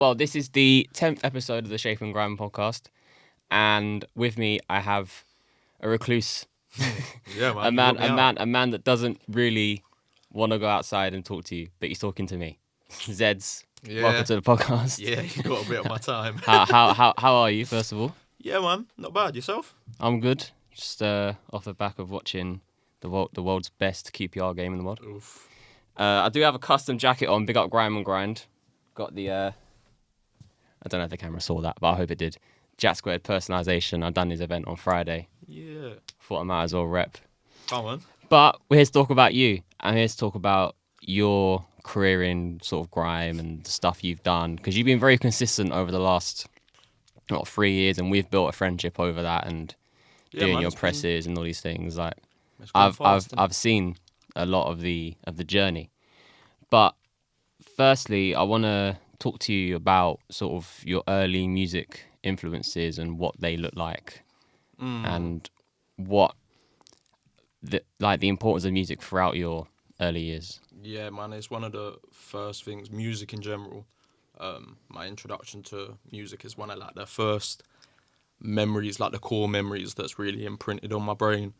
Well, this is the 10th episode of the Shapin Grime Podcast, and with me I have a recluse, Yeah, man. You got me out. a man that doesn't really want to go outside and talk to you, but he's talking to me. Zedz, Yeah. welcome to the podcast. Yeah, you got a bit of my time. How are you, first of all? Yeah, man. Not bad. Yourself? I'm good. Just off the back of watching the world's best QPR game in the world. Oof. I do have a custom jacket on. Big up Grime and Grind. Got the I don't know if the camera saw that, but I hope it did. Jack Squared personalisation. I've done his event on Friday. Yeah. Thought I might as well rep. Come on. But we're here to talk about you. I'm here to talk about your career in sort of grime and the stuff you've done, because you've been very consistent over the last 3 years, and we've built a friendship over that, and doing man, your presses and all these things. Like It's gone fast, I've seen a lot of the journey. But firstly, I want to talk to you about sort of your early music influences and what they look like, and what the importance of music throughout your early years. Yeah, man. It's one of the first things. Music in general. My introduction to music is one of the first memories, the core memories that's really imprinted on my brain.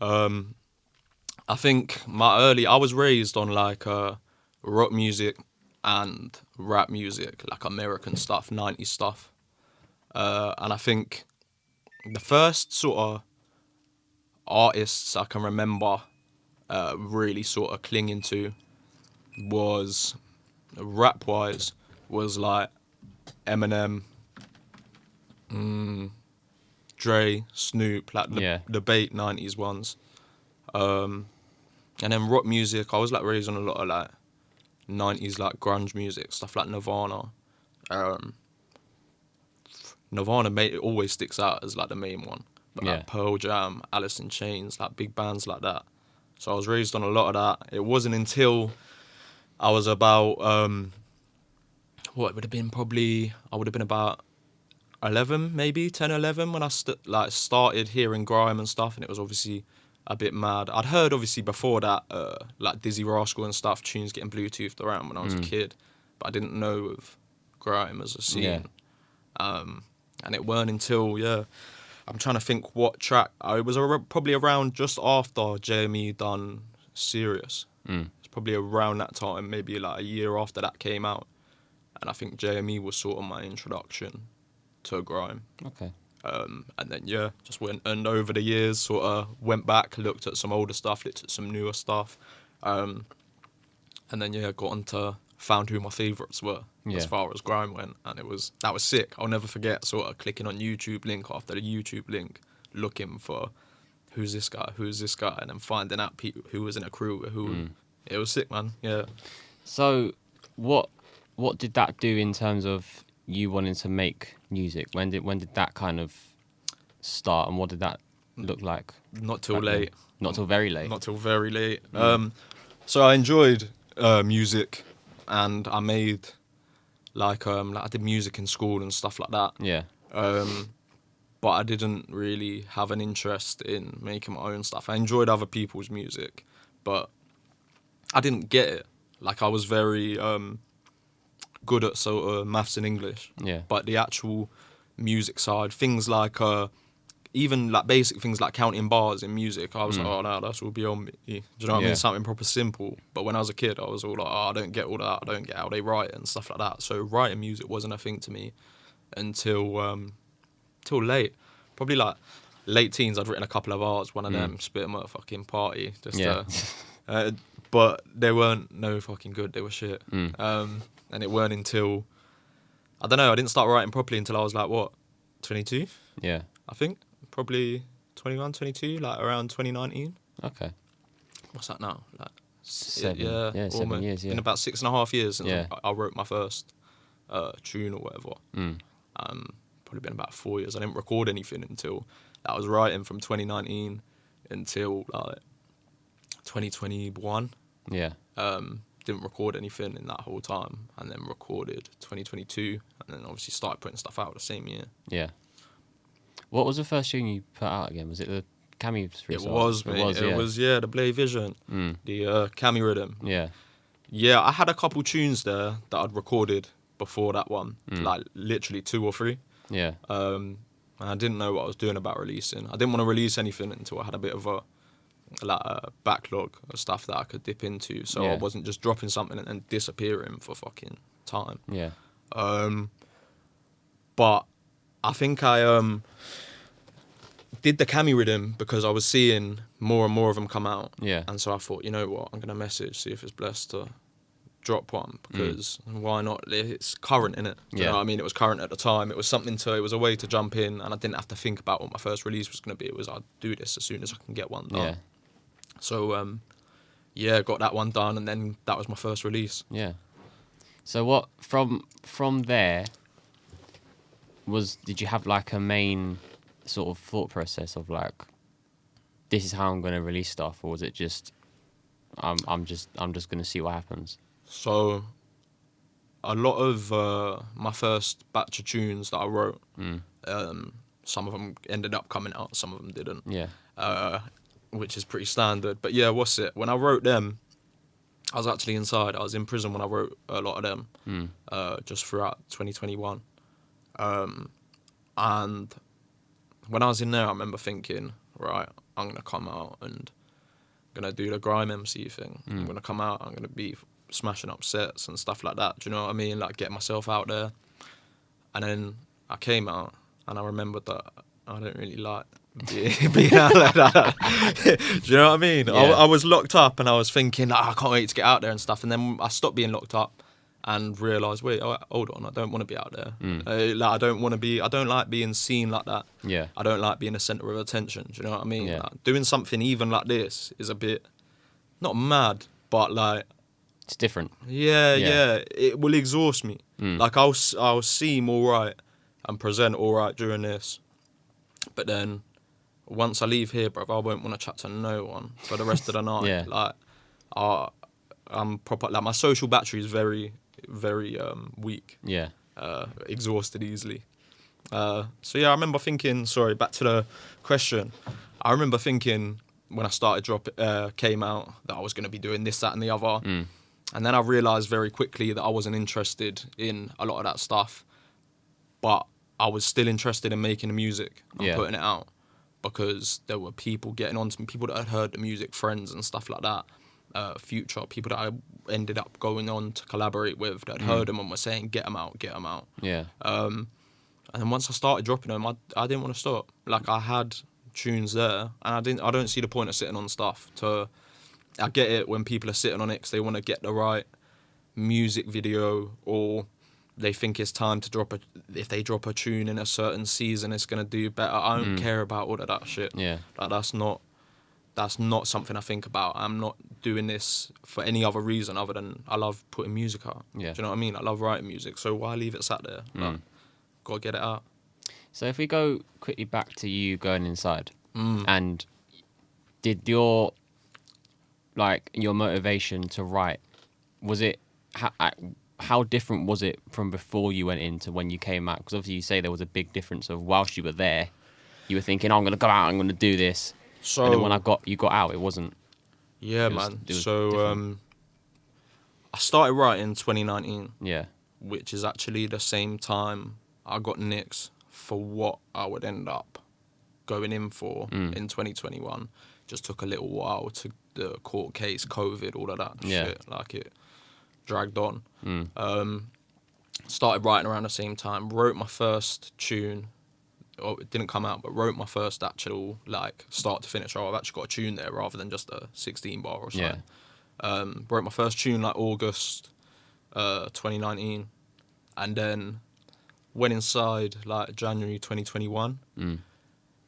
I think I was raised on rock music and rap music, American stuff, 90s stuff. And I think the first sort of artists I can remember really sort of clinging to was, rap-wise, was Eminem, Dre, Snoop, the bait 90s ones. And then rock music, I was raised on a lot of 90s grunge music, stuff like Nirvana. Nirvana it always sticks out as the main one. But Pearl Jam, Alice in Chains, big bands like that. So I was raised on a lot of that. It wasn't until I was about I would have been about 11, maybe 10, 11 when I started hearing grime and stuff, and it was obviously a bit mad. I'd heard obviously before that Dizzy Rascal and stuff, tunes getting Bluetoothed around when I was a kid, but I didn't know of grime as a scene. And it weren't until I'm trying to think what track. It was probably around just after JME done Serious. It's probably around that time, maybe a year after that came out. And I think JME was sort of my introduction to grime. Okay. And then just went, and over the years sort of went back, looked at some older stuff, looked at some newer stuff, and then got onto, found who my favourites were as far as grime went, and that was sick. I'll never forget sort of clicking on YouTube link after the YouTube link, looking for who's this guy, and then finding out people who was in a crew who. It was sick, man. Yeah. So what did that do in terms of you wanting to make music? When did that kind of start, and what did that look like? Not till late. Not till very late. Not till very late. So I enjoyed music, and I made I did music in school and stuff like that. Yeah. But I didn't really have an interest in making my own stuff. I enjoyed other people's music, but I didn't get it. I was very good at sort of maths and English. Yeah. But the actual music side, things even basic things like counting bars in music, I was oh no, that's all beyond me. Do you know what I mean? Something proper simple. But when I was a kid, I was all I don't get all that. I don't get how they write and stuff like that. So writing music wasn't a thing to me until till late. Probably late teens. I'd written a couple of bars. One of them spit them at a fucking party. But they weren't no fucking good. They were shit. And it weren't until, I don't know, I didn't start writing properly until I was 22? Yeah. I think. Probably 21, 22, around 2019. Okay. What's that now? 7 years, yeah. Been about 6.5 years since I wrote my first tune or whatever. Probably been about 4 years. I didn't record anything until, I was writing from 2019 until 2021. Yeah. Didn't record anything in that whole time, and then recorded 2022, and then obviously started putting stuff out the same year. Yeah. What was the first tune you put out again? Was it the Cammy? It was, the Blade Vision, the Cammy rhythm. Yeah. Yeah, I had a couple tunes there that I'd recorded before that one, like literally 2 or 3. Yeah. And I didn't know what I was doing about releasing. I didn't want to release anything until I had a bit of a backlog of stuff that I could dip into, so I wasn't just dropping something and then disappearing for fucking time. Yeah. But I think I did the Cami rhythm because I was seeing more and more of them come out. Yeah. And so I thought, you know what, I'm gonna message, see if it's blessed to drop one, because why not? It's current, innit? Do you know what I mean? It was current at the time. It was a way to jump in, and I didn't have to think about what my first release was gonna be. It was, I'd do this as soon as I can get one done. Yeah. So got that one done, and then that was my first release. Yeah. So what from there did you have like a main sort of thought process of like, this is how I'm going to release stuff, or was it just I'm just going to see what happens? So a lot of my first batch of tunes that I wrote, some of them ended up coming out, some of them didn't. Yeah. Which is pretty standard. But yeah, when I wrote them, I was actually inside. I was in prison when I wrote a lot of them, just throughout 2021. And when I was in there, I remember thinking, right, I'm going to come out and I'm going to do the grime MC thing. I'm going to come out, I'm going to be smashing up sets and stuff like that. Do you know what I mean? Like, get myself out there. And then I came out and I remembered that I don't really like being out like that. Do you know what I mean? Yeah. I was locked up and I was thinking, I can't wait to get out there and stuff. And then I stopped being locked up and realised, wait, hold on, I don't want to be out there. I don't like being seen like that. Yeah. I don't like being the centre of attention. Do you know what I mean? Yeah. Like, doing something even like this is a bit, not mad, but like, It's different. Yeah. It will exhaust me. Like, I'll seem all right and present all right during this, but then once I leave here, bruv, I won't want to chat to no one for the rest of the night. Yeah. Like, I'm proper. Like, my social battery is very, very weak. Yeah. Exhausted easily. So yeah, I remember thinking. Sorry, back to the question. I remember thinking when I started came out that I was going to be doing this, that, and the other. And then I realised very quickly that I wasn't interested in a lot of that stuff, but I was still interested in making the music and putting it out, because there were people getting on to me, people that had heard the music, friends and stuff like that, future, people that I ended up going on to collaborate with that had heard them and were saying, get them out. Yeah. And then once I started dropping them, I didn't want to stop. Like, I had tunes there, and I don't see the point of sitting on stuff. I get it when people are sitting on it because they want to get the right music video, or they think it's time to if they drop a tune in a certain season, it's going to do better. I don't care about all of that shit. Yeah. Like, that's not something I think about. I'm not doing this for any other reason other than I love putting music out. Yeah. Do you know what I mean? I love writing music, so why leave it sat there? Like, gotta get it out. So if we go quickly back to you going inside, and did your motivation to write, was it, how different was it from before you went in to when you came out? Because obviously you say there was a big difference of whilst you were there, you were thinking, I'm going to go out, I'm going to do this. So, and then when you got out, it wasn't. Yeah, it was, man. It was so different. I started writing in 2019. Yeah. Which is actually the same time I got nixed for what I would end up going in for in 2021. Just took a little while to the court case, COVID, all of that shit. Like, it dragged on. Started writing around the same time. Wrote my first tune. Oh, it didn't come out, but wrote my first actual, like, start to finish. Oh, I've actually got a tune there rather than just a 16 bar or something. Yeah. Wrote my first tune like August 2019, and then went inside like January 2021.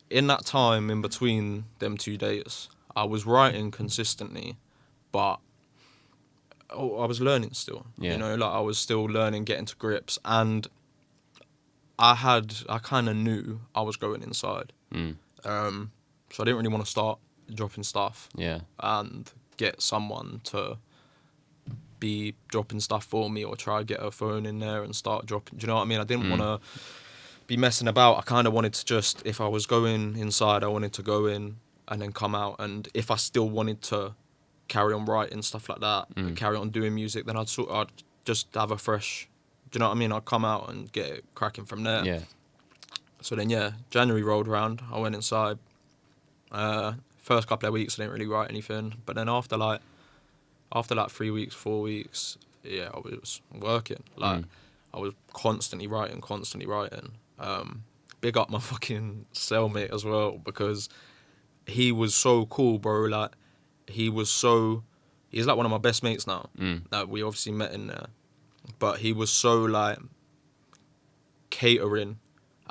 In that time, in between them 2 days, I was writing consistently, but I was learning still. Yeah. You know, like, I was still learning, getting to grips, and I kind of knew I was going inside. So I didn't really want to start dropping stuff. Yeah. And get someone to be dropping stuff for me, or try to get a phone in there and start dropping. Do you know what I mean? I didn't want to be messing about. I kind of wanted to just, if I was going inside, I wanted to go in and then come out. And if I still wanted to carry on writing stuff like that, and carry on doing music, then I'd just have a fresh you know what I mean? I'd come out and get it cracking from there. Yeah. So then, January rolled around. I went inside. First couple of weeks, I didn't really write anything. But then after 3 weeks, 4 weeks, I was working. Like, I was constantly writing. Big up my fucking cellmate as well, because he was so cool, bro. Like, he's like one of my best mates now. Like, we obviously met in there. But he was so, like, catering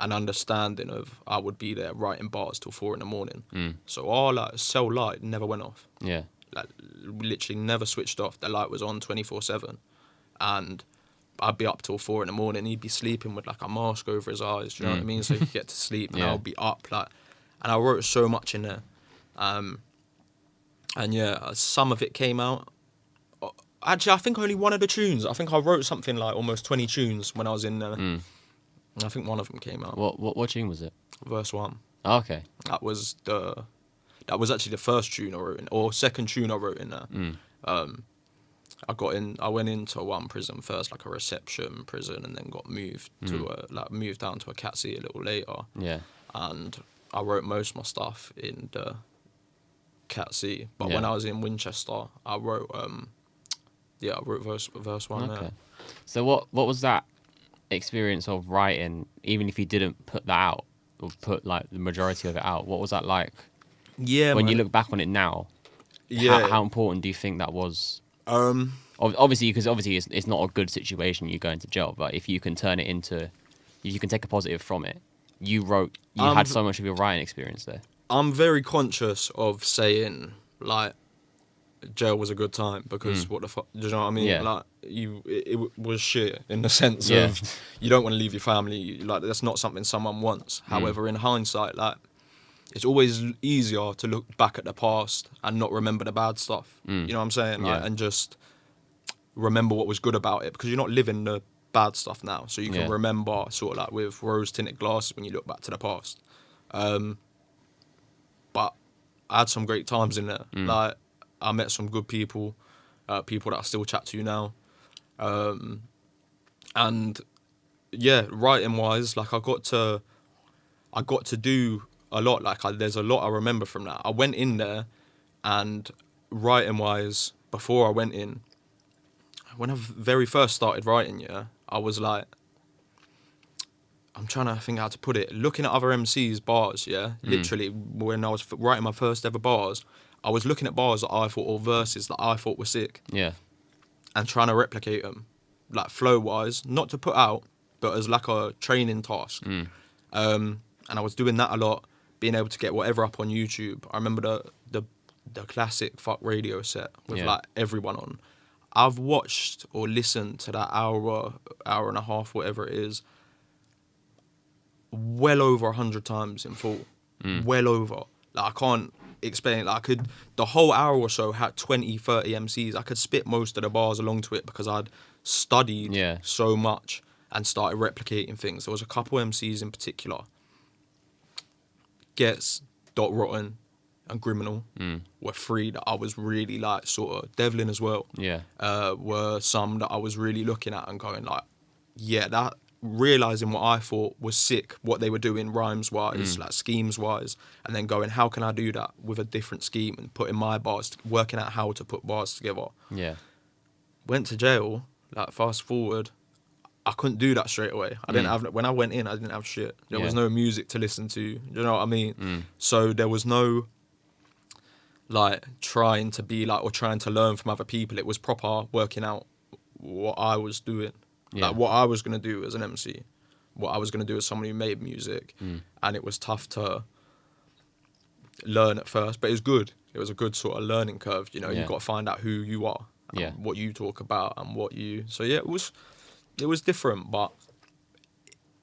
and understanding of I would be there writing bars till 4 a.m. So our, like, cell light never went off. Yeah. Like, literally never switched off. The light was on 24/7. And I'd be up till 4 a.m. He'd be sleeping with, like, a mask over his eyes. Do you know what I mean? So he could get to sleep. And I'll be up, like... And I wrote so much in there. And, some of it came out. Actually, I think only one of the tunes. I think I wrote something like almost 20 tunes when I was in there. I think one of them came out. What tune was it? Verse 1. Oh, okay. That was actually the first tune I wrote in, or second tune I wrote in there. I went into one prison first, like a reception prison, and then got moved moved down to a cat seat a little later. Yeah. And I wrote most of my stuff in the cat seat. But when I was in Winchester, I wrote verse 1 Okay. there. So what was that experience of writing, even if you didn't put that out or put like the majority of it out? What was that like? Yeah, when man. you look back on it now, how important do you think that was? Obviously, because it's not a good situation, you go into jail, but if you can turn it into, you can take a positive from it. You had so much of your writing experience there. I'm very conscious of saying, like, jail was a good time, because what the fuck, do you know what I mean? Yeah. Like, it was shit in the sense of you don't want to leave your family. Like, that's not something someone wants. However, in hindsight, like, it's always easier to look back at the past and not remember the bad stuff. You know what I'm saying? Like, and just remember what was good about it, because you're not living the bad stuff now. So you can remember sort of like with rose-tinted glasses when you look back to the past. But I had some great times in there. Like, I met some good people, people that I still chat to now. And writing-wise, like, I got to do a lot. Like, there's a lot I remember from that. I went in there, and writing-wise, before I went in, when I very first started writing, I was like, I'm trying to think how to put it. Looking at other MCs' bars, literally, when I was writing my first ever bars, I was looking at bars that I thought, or verses that I thought were sick. Yeah. And trying to replicate them, like, flow-wise, not to put out, but as like a training task. And I was doing that a lot, being able to get whatever up on YouTube. I remember the classic Fuck Radio set with like everyone on. I've watched or listened to that hour and a half, whatever it is, well over 100 times in full. Well over. Like, I can't explain it. Like, the whole hour or so had 20, 30 MCs. I could spit most of the bars along to it because I'd studied so much and started replicating things. There was a couple MCs in particular. Gets, Dot Rotten, and Criminal were three that I was really, like, sort of Devlin as well. Were some that I was really looking at and going, like, that, realising what I thought was sick, what they were doing rhymes-wise, like, schemes-wise, and then going, how can I do that with a different scheme, and putting my bars, working out how to put bars together. Went to jail, like, fast forward, I couldn't do that straight away. I didn't have, when I went in, I didn't have shit. There was no music to listen to. You know what I mean? So there was no, like, trying to be like, or trying to learn from other people. It was proper working out what I was doing. Like, what I was going to do as an MC. What I was going to do as someone who made music. And it was tough to learn at first, but it was good. It was a good sort of learning curve. You know, you've got to find out who you are. And what you talk about and what you... So, it was different, but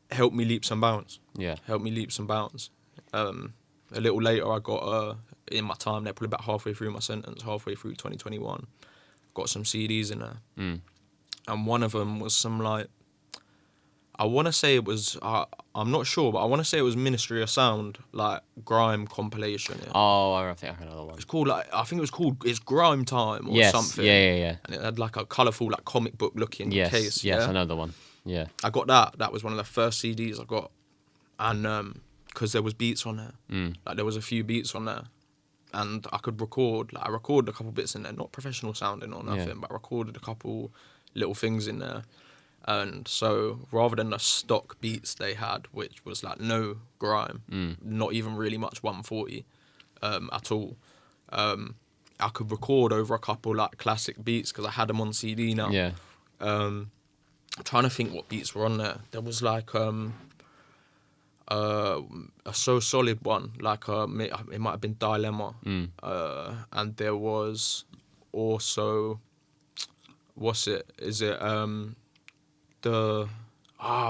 it helped me leaps and bounds. Helped me leaps and bounds. A little later, I got, in my time there, probably about halfway through my sentence, halfway through 2021, got some CDs in there. And one of them was some, like, I want to say it was, I'm not sure, but I want to say it was Ministry of Sound, like, grime compilation. Oh, I think I heard another one. It's called, like, I think it was called It's Grime Time or something. Yeah. And it had, like, a colourful, like, comic book looking case. Yes, another one. Yeah. I got that. That was one of the first CDs I got. And because there was beats on there. Like, there was a few beats on there. And I could record. Like, I recorded a couple bits in there. Not professional sounding or nothing, but I recorded a couple little things in there. And so rather than the stock beats they had, which was like no grime, not even really much 140 at all, I could record over a couple like classic beats because I had them on CD now. Yeah. I'm trying to think what beats were on there. There was like a So Solid one, like it might have been Dilemma, and there was also, what's it? Is it the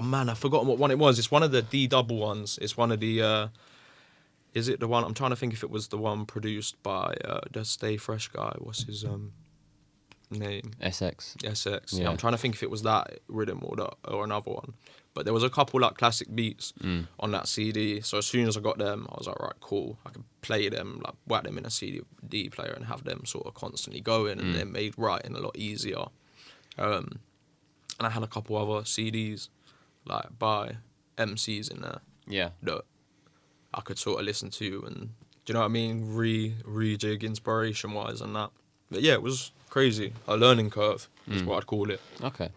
man, I've forgotten what one it was. It's one of the D double ones. It's one of the is it the one? I'm trying to think if it was the one produced by the Stay Fresh guy. What's his name? SX. SX. Yeah. I'm trying to think if it was that rhythm or another one. But there was a couple like classic beats on that CD. So as soon as I got them, I was like, right, cool. I could play them, like whack them in a CD player and have them sort of constantly going, and it made writing a lot easier. And I had a couple other CDs, like by MCs in there. Yeah. That I could sort of listen to, and do you know what I mean? Rejig inspiration wise and that. But yeah, it was crazy. A learning curve is what I'd call it. Okay.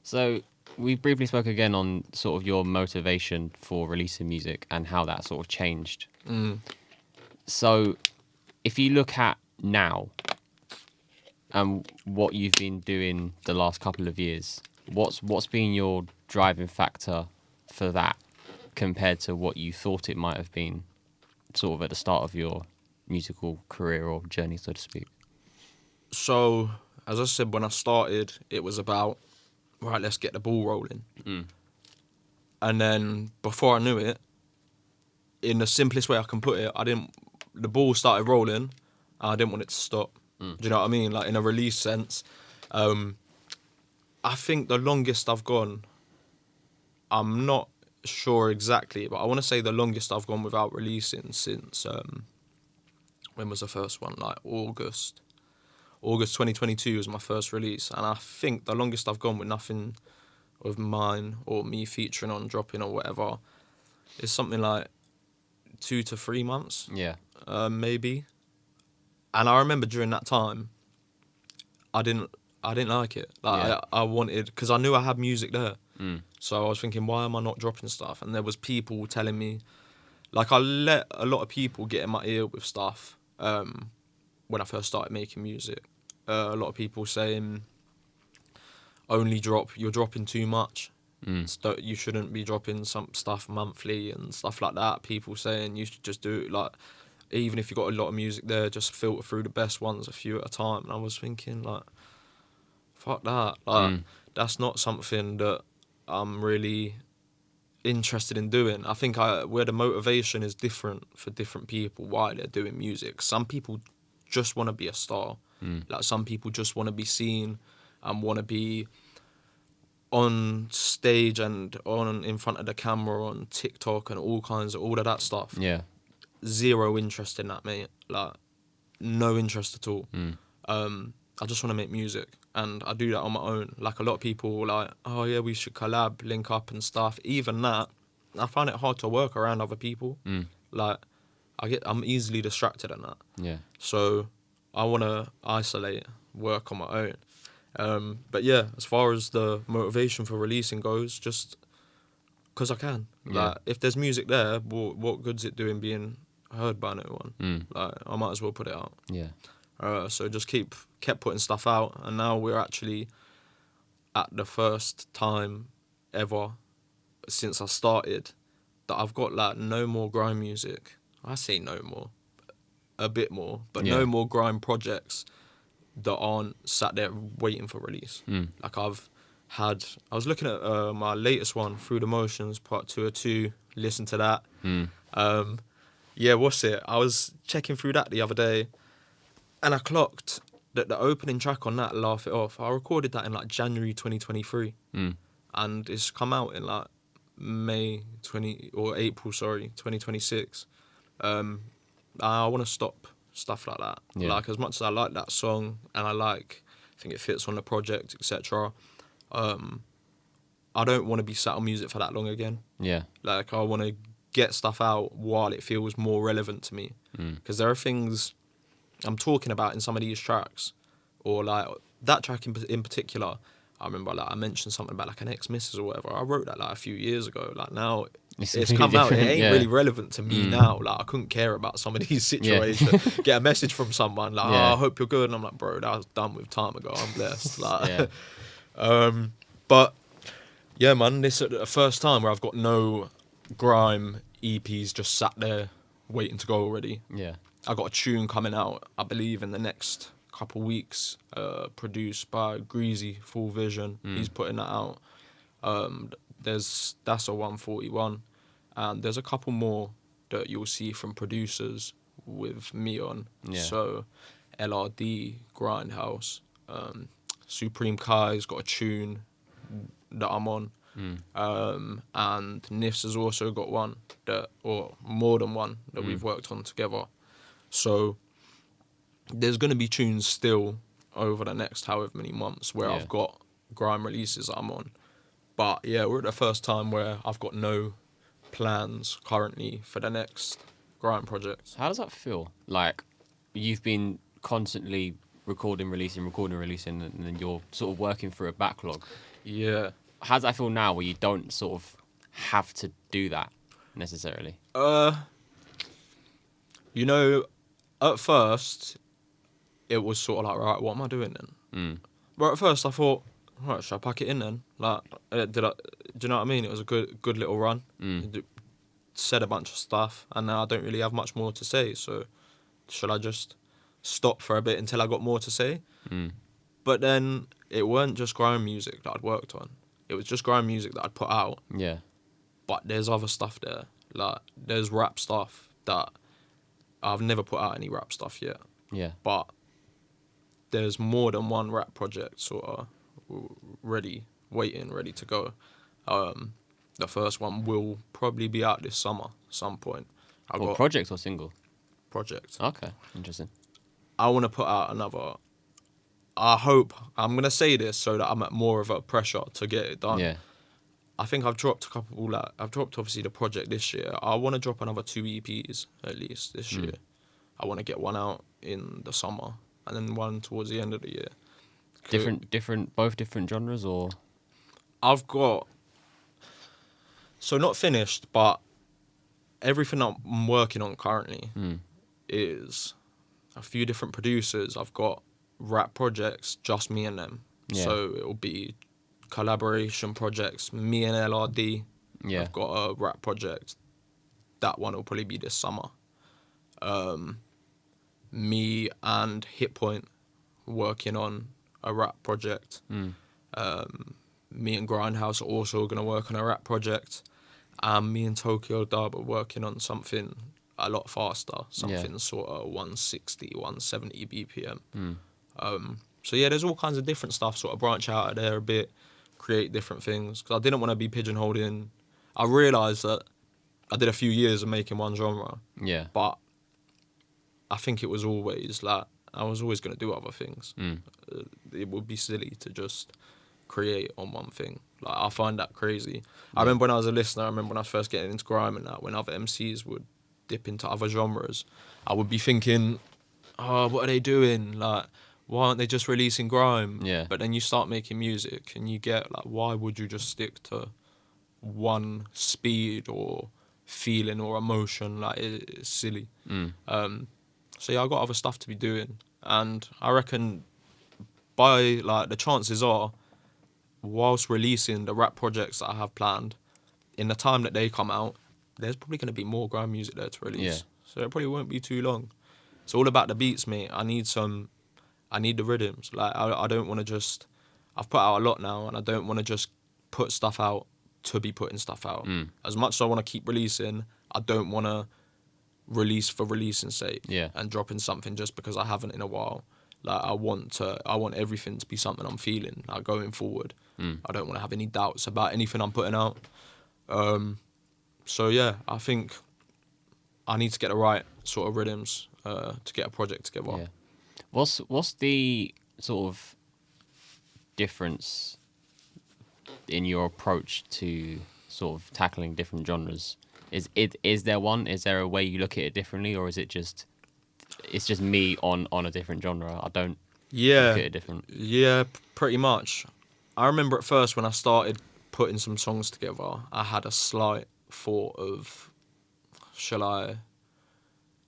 So we briefly spoke again on sort of your motivation for releasing music and how that sort of changed. So if you look at now and what you've been doing the last couple of years, what's been your driving factor for that compared to what you thought it might have been sort of at the start of your musical career or journey, so to speak? So, as I said, when I started, it was about, right, let's get the ball rolling. And then before I knew it, in the simplest way I can put it, the ball started rolling and I didn't want it to stop. Do you know what I mean? Like, in a release sense. I think the longest I've gone, I'm not sure exactly, but I want to say the longest I've gone without releasing since, when was the first one? Like August 2022 was my first release, and I think the longest I've gone with nothing of mine or me featuring on, dropping or whatever is something like 2 to 3 months. Yeah. Maybe. And I remember during that time, I didn't like it. Like, I wanted, because I knew I had music there. So I was thinking, why am I not dropping stuff? And there was people telling me, like, I let a lot of people get in my ear with stuff when I first started making music. A lot of people saying, you're dropping too much. You shouldn't be dropping some stuff monthly and stuff like that. People saying you should just do it, like, even if you've got a lot of music there, just filter through the best ones a few at a time. And I was thinking, like, fuck that. Like, that's not something that I'm really interested in doing. I think where the motivation is different for different people, why they're doing music. Some people just want to be a star. Like, some people just want to be seen and want to be on stage and in front of the camera on TikTok and all of that stuff. Yeah. Zero interest in that, mate. Like, no interest at all. I just want to make music, and I do that on my own. Like, a lot of people were like, oh yeah, we should collab, link up and stuff. Even that, I find it hard to work around other people. Like, I'm easily distracted in that. Yeah. So I want to isolate, work on my own. But yeah, as far as the motivation for releasing goes, just because I can. Like, if there's music there, what good's it doing being heard by no one? Like, I might as well put it out. Yeah. So just kept putting stuff out, and now we're actually at the first time ever since I started that I've got, like, no more grime music. I say no more, a bit more, but no more grime projects that aren't sat there waiting for release. Like, I was looking at my latest one, Through the Motions, part 2 or 2. Listen to that. Yeah, what's it? I was checking through that the other day, and I clocked that the opening track on that, Laugh It Off, I recorded that in like January 2023. And it's come out in like April 2026. I want to stop stuff like that. Like, as much as I like that song and I think it fits on the project, etc., I I don't want to be sat on music for that long again. Yeah. Like, I want to get stuff out while it feels more relevant to me. Because there are things I'm talking about in some of these tracks, or like that track in particular. I remember, like, I mentioned something about like an ex-missus or whatever. I wrote that like a few years ago. Like, now it's really come out. It different, ain't yeah. really relevant to me now. Like, I couldn't care about some of these situations. Get a message from someone like, Yeah. "Oh, I hope you're good," and I'm like, "Bro, that was done with time ago. I'm blessed." Like, Yeah. but yeah, man, this is the first time where I've got no grime EPs just sat there waiting to go already. Yeah. I got a tune coming out, I believe, in the next couple weeks, produced by Greasy, Full Vision. He's putting that out. That's a 141, and there's a couple more that you'll see from producers with me on. Yeah. So LRD, Grindhouse, Supreme Kai's got a tune that I'm on. And Nifs has also got one or more than one that we've worked on together. So there's going to be tunes still over the next however many months where I've got grime releases that I'm on. But yeah, we're at the first time where I've got no plans currently for the next grime project. How does that feel? Like, you've been constantly recording, releasing, and then you're sort of working through a backlog. Yeah. How does that feel now where you don't sort of have to do that necessarily? You know, at first, it was sort of like, right, what am I doing then? But at first I thought, right, should I pack it in then? Like, do you know what I mean? It was a good little run. Said a bunch of stuff, and now I don't really have much more to say, so should I just stop for a bit until I got more to say? But then it weren't just grime music that I'd worked on. It was just grime music that I'd put out. Yeah. But there's other stuff there. Like, there's rap stuff that I've never put out any rap stuff yet. Yeah. But there's more than one rap project sort of ready to go. The first one will probably be out this summer, some point. Project or single? Project. Okay, interesting. I want to put out another. I hope, I'm going to say this so that I'm at more of a pressure to get it done. Yeah. I think I've dropped a couple, like, I've dropped obviously the project this year. I want to drop another 2 EPs at least this year. I want to get one out in the summer and then one towards the end of the year. Both different genres, or? I've got, so not finished, but everything I'm working on currently is a few different producers. I've got rap projects, just me and them. Yeah. So it'll be collaboration projects, me and LRD. Yeah. I've got a rap project. That one will probably be this summer. Me and Hit Point working on a rap project. Me and Grindhouse are also going to work on a rap project. And me and Tokyo Dub are working on something a lot faster. Something sort of 160, 170 BPM. So yeah, there's all kinds of different stuff, sort of branch out of there a bit, create different things. Because I didn't want to be pigeonholed in. I realised that I did a few years of making one genre. Yeah. But I think it was always like, I was always going to do other things. It would be silly to just create on one thing. Like, I find that crazy. I remember when I was a listener, I remember when I was first getting into grime and that, when other MCs would dip into other genres, I would be thinking, oh, what are they doing? Like, why aren't they just releasing grime? Yeah. But then you start making music and you get, like, why would you just stick to one speed or feeling or emotion? Like, it's silly. So yeah, I got other stuff to be doing. And I reckon the chances are, whilst releasing the rap projects that I have planned, in the time that they come out, there's probably going to be more grime music there to release. Yeah. So it probably won't be too long. It's all about the beats, mate. I need the rhythms. Like, I don't want to just, I've put out a lot now, and I don't want to just put stuff out to be putting stuff out. As much as I want to keep releasing, I don't want to release for releasing sake. Yeah. And dropping something just because I haven't in a while. Like, I want everything to be something I'm feeling, like, going forward. I don't want to have any doubts about anything I'm putting out. So yeah, I think I need to get the right sort of rhythms to get a project together. Yeah. What's the sort of difference in your approach to sort of tackling different genres? Is there one? Is there a way you look at it differently, or is it just it's just me on a different genre? I don't look at it different. Yeah, pretty much. I remember at first when I started putting some songs together, I had a slight thought of, shall I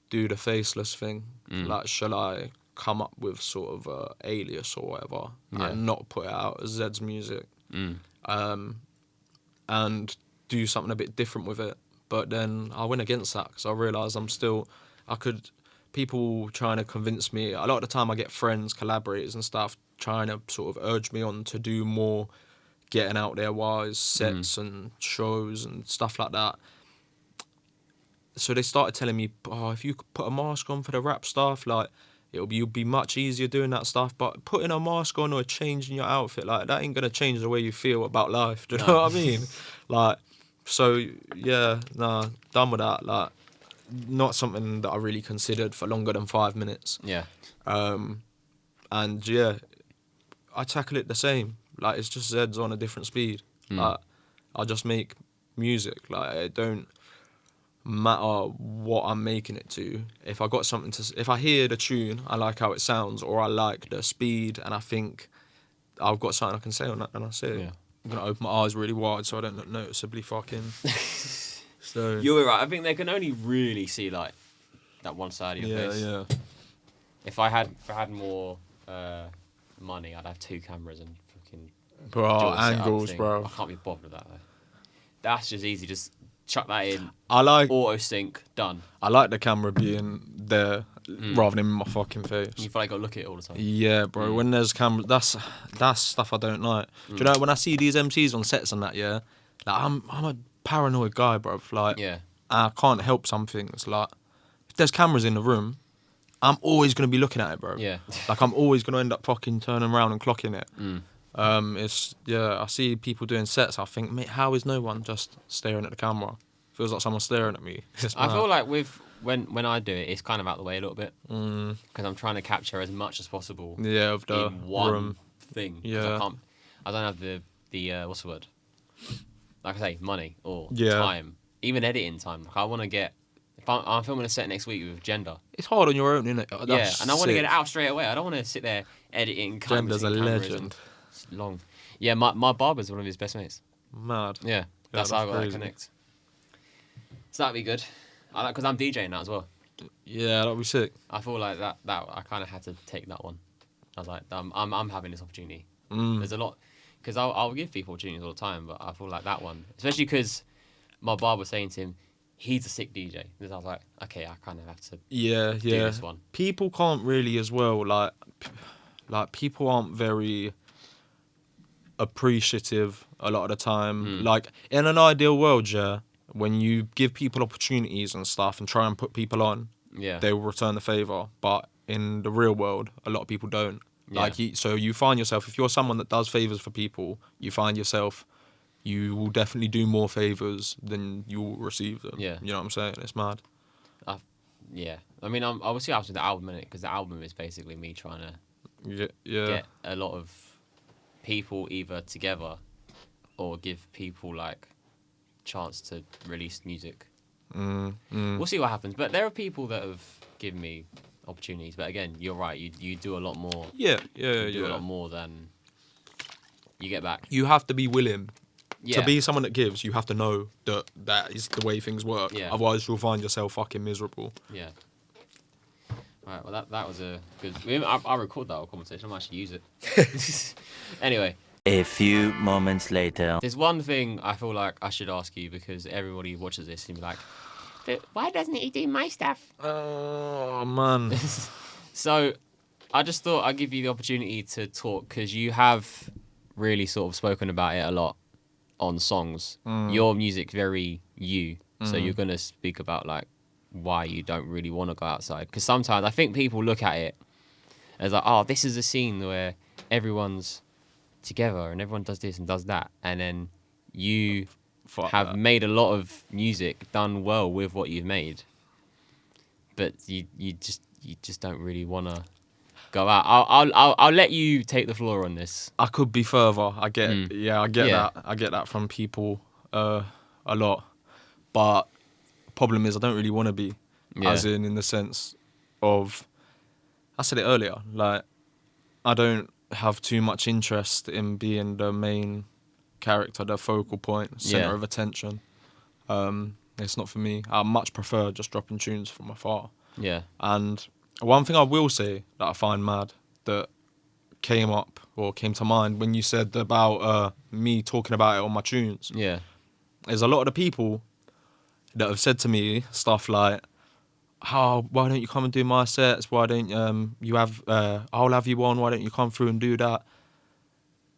do the faceless thing? Like, shall I come up with sort of a alias or whatever and not put it out as Zedz music? And do something a bit different with it. But then I went against that because I realised people trying to convince me, a lot of the time I get friends, collaborators and stuff trying to sort of urge me on to do more getting out there wise, sets and shows and stuff like that. So they started telling me, oh, if you could put a mask on for the rap stuff, like, you'll be much easier doing that stuff. But putting a mask on or changing your outfit, like, that ain't going to change the way you feel about life. Do you know what I mean? Like, so, yeah, nah, done with that. Like, not something that I really considered for longer than 5 minutes. Yeah. And, yeah, I tackle it the same. Like, it's just Zedz on a different speed. Like, I just make music. Like, it don't matter what I'm making it to. If I hear the tune, I like how it sounds, or I like the speed, and I think I've got something I can say on that, and I say it. Yeah. I'm gonna open my eyes really wide so I don't look noticeably fucking. So you're right. I think they can only really see like that one side of your face. Yeah. If I had more money, I'd have 2 cameras and fucking. Bro, angles, bro. I can't be bothered with that though. That's just easy. Just chuck that in. I like auto sync. Done. I like the camera being there rather than in my fucking face. You feel like you gotta look at it all the time. Yeah, bro. When there's cameras, that's stuff I don't like. Do you know when I see these MCs on sets and that? Yeah, like I'm a paranoid guy, bro. Like, I can't help some things. Like, if there's cameras in the room, I'm always gonna be looking at it, bro. Yeah. Like, I'm always gonna end up fucking turning around and clocking it. I see people doing sets. I think, mate, how is no one just staring at the camera? Feels like someone's staring at me. I feel like when I do it, it's kind of out the way a little bit because I'm trying to capture as much as possible. Yeah, of the in one room thing. Yeah, I don't have the what's the word? Like I say, money or Yeah. time, even editing time. Like I want to get. If I'm filming a set next week with Gender. It's hard on your own, isn't it? Yeah, and I want to get it out straight away. I don't want to sit there editing. Gender's a legend. It's long. Yeah, my barber's one of his best mates. Mad. Yeah, that's how I got that connect. So that'd be good. I like because I'm DJing now as well. Yeah, that'd be sick. I feel like that I kind of had to take that one. I was like, I'm having this opportunity. There's a lot because I'll give people opportunities all the time, but I feel like that one, especially because my barber was saying to him, he's a sick DJ. And I was like, okay, I kind of have to do this one. People can't really as well, like people aren't very appreciative a lot of the time. Like, in an ideal world, yeah, when you give people opportunities and stuff and try and put people on, they will return the favour. But in the real world, a lot of people don't. Yeah. Like, so you find yourself, if you're someone that does favours for people, you find yourself, you will definitely do more favours than you will receive them. Yeah. You know what I'm saying? It's mad. Yeah. I mean, I will see after the album, innit? Because the album is basically me trying to get a lot of people either together or give people, like, chance to release music. We'll see what happens. But there are people that have given me opportunities. But again, you're right. You do a lot more. You do a lot more than you get back. You have to be willing. To be someone that gives, you have to know that is the way things work. Yeah. Otherwise, you'll find yourself fucking miserable. Yeah. All right. Well, that was a good. I record that whole conversation. I might actually use it. Anyway. A few moments later. There's one thing I feel like I should ask you because everybody watches this and be like, why doesn't he do my stuff? Oh, man. So I just thought I'd give you the opportunity to talk because you have really sort of spoken about it a lot on songs. Your music's very you. So you're going to speak about like why you don't really want to go outside. Because sometimes I think people look at it as like, oh, this is a scene where everyone's together and everyone does this and does that. And then you have made a lot of music, done well with what you've made. But you just don't really want to go out. I'll let you take the floor on this. I could be further. I get Yeah. that. I get that from people a lot. But problem is I don't really want to be. Yeah. As in the sense of, I said it earlier, like, I don't have too much interest in being the main character, the focal point, center of attention. It's not for me. I much prefer just dropping tunes from afar. Yeah. And one thing I will say that I find mad that came to mind when you said about me talking about it on my tunes. Yeah. There's a lot of the people that have said to me stuff like, why don't you come and do my sets? Why don't you have, I'll have you on, why don't you come through and do that?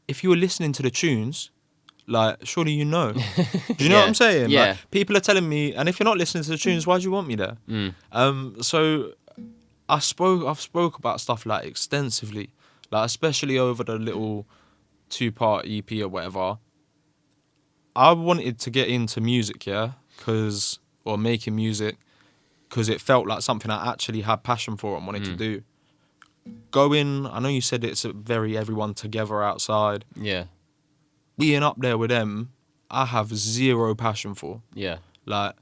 If you were listening to the tunes, like, surely you know. Do you know what I'm saying? Yeah. Like, people are telling me, and if you're not listening to the tunes, why do you want me there? So I've spoke about stuff like extensively, like especially over the little 2-part EP or whatever. I wanted to get into music, or making music, because it felt like something I actually had passion for and wanted to do. I know you said it's a very everyone together outside. Yeah. Being up there with them, I have zero passion for. Yeah. Like,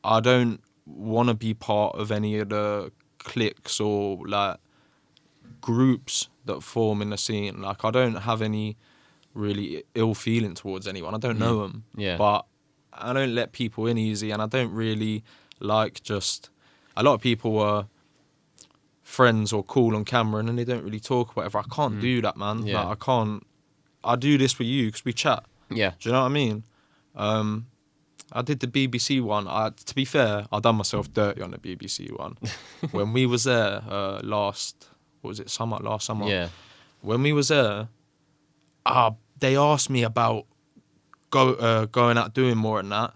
I don't want to be part of any of the cliques or, like, groups that form in the scene. Like, I don't have any really ill feeling towards anyone. I don't know them. Yeah. But I don't let people in easy, and I don't really like just... A lot of people are friends or cool on camera and then they don't really talk or whatever. I can't do that, man. Yeah. Like, I can't... I do this with you because we chat. Yeah. Do you know what I mean? I did the BBC one. To be fair, I done myself dirty on the BBC one. When we was there last summer. Yeah. When we was there, they asked me about going out doing more and that.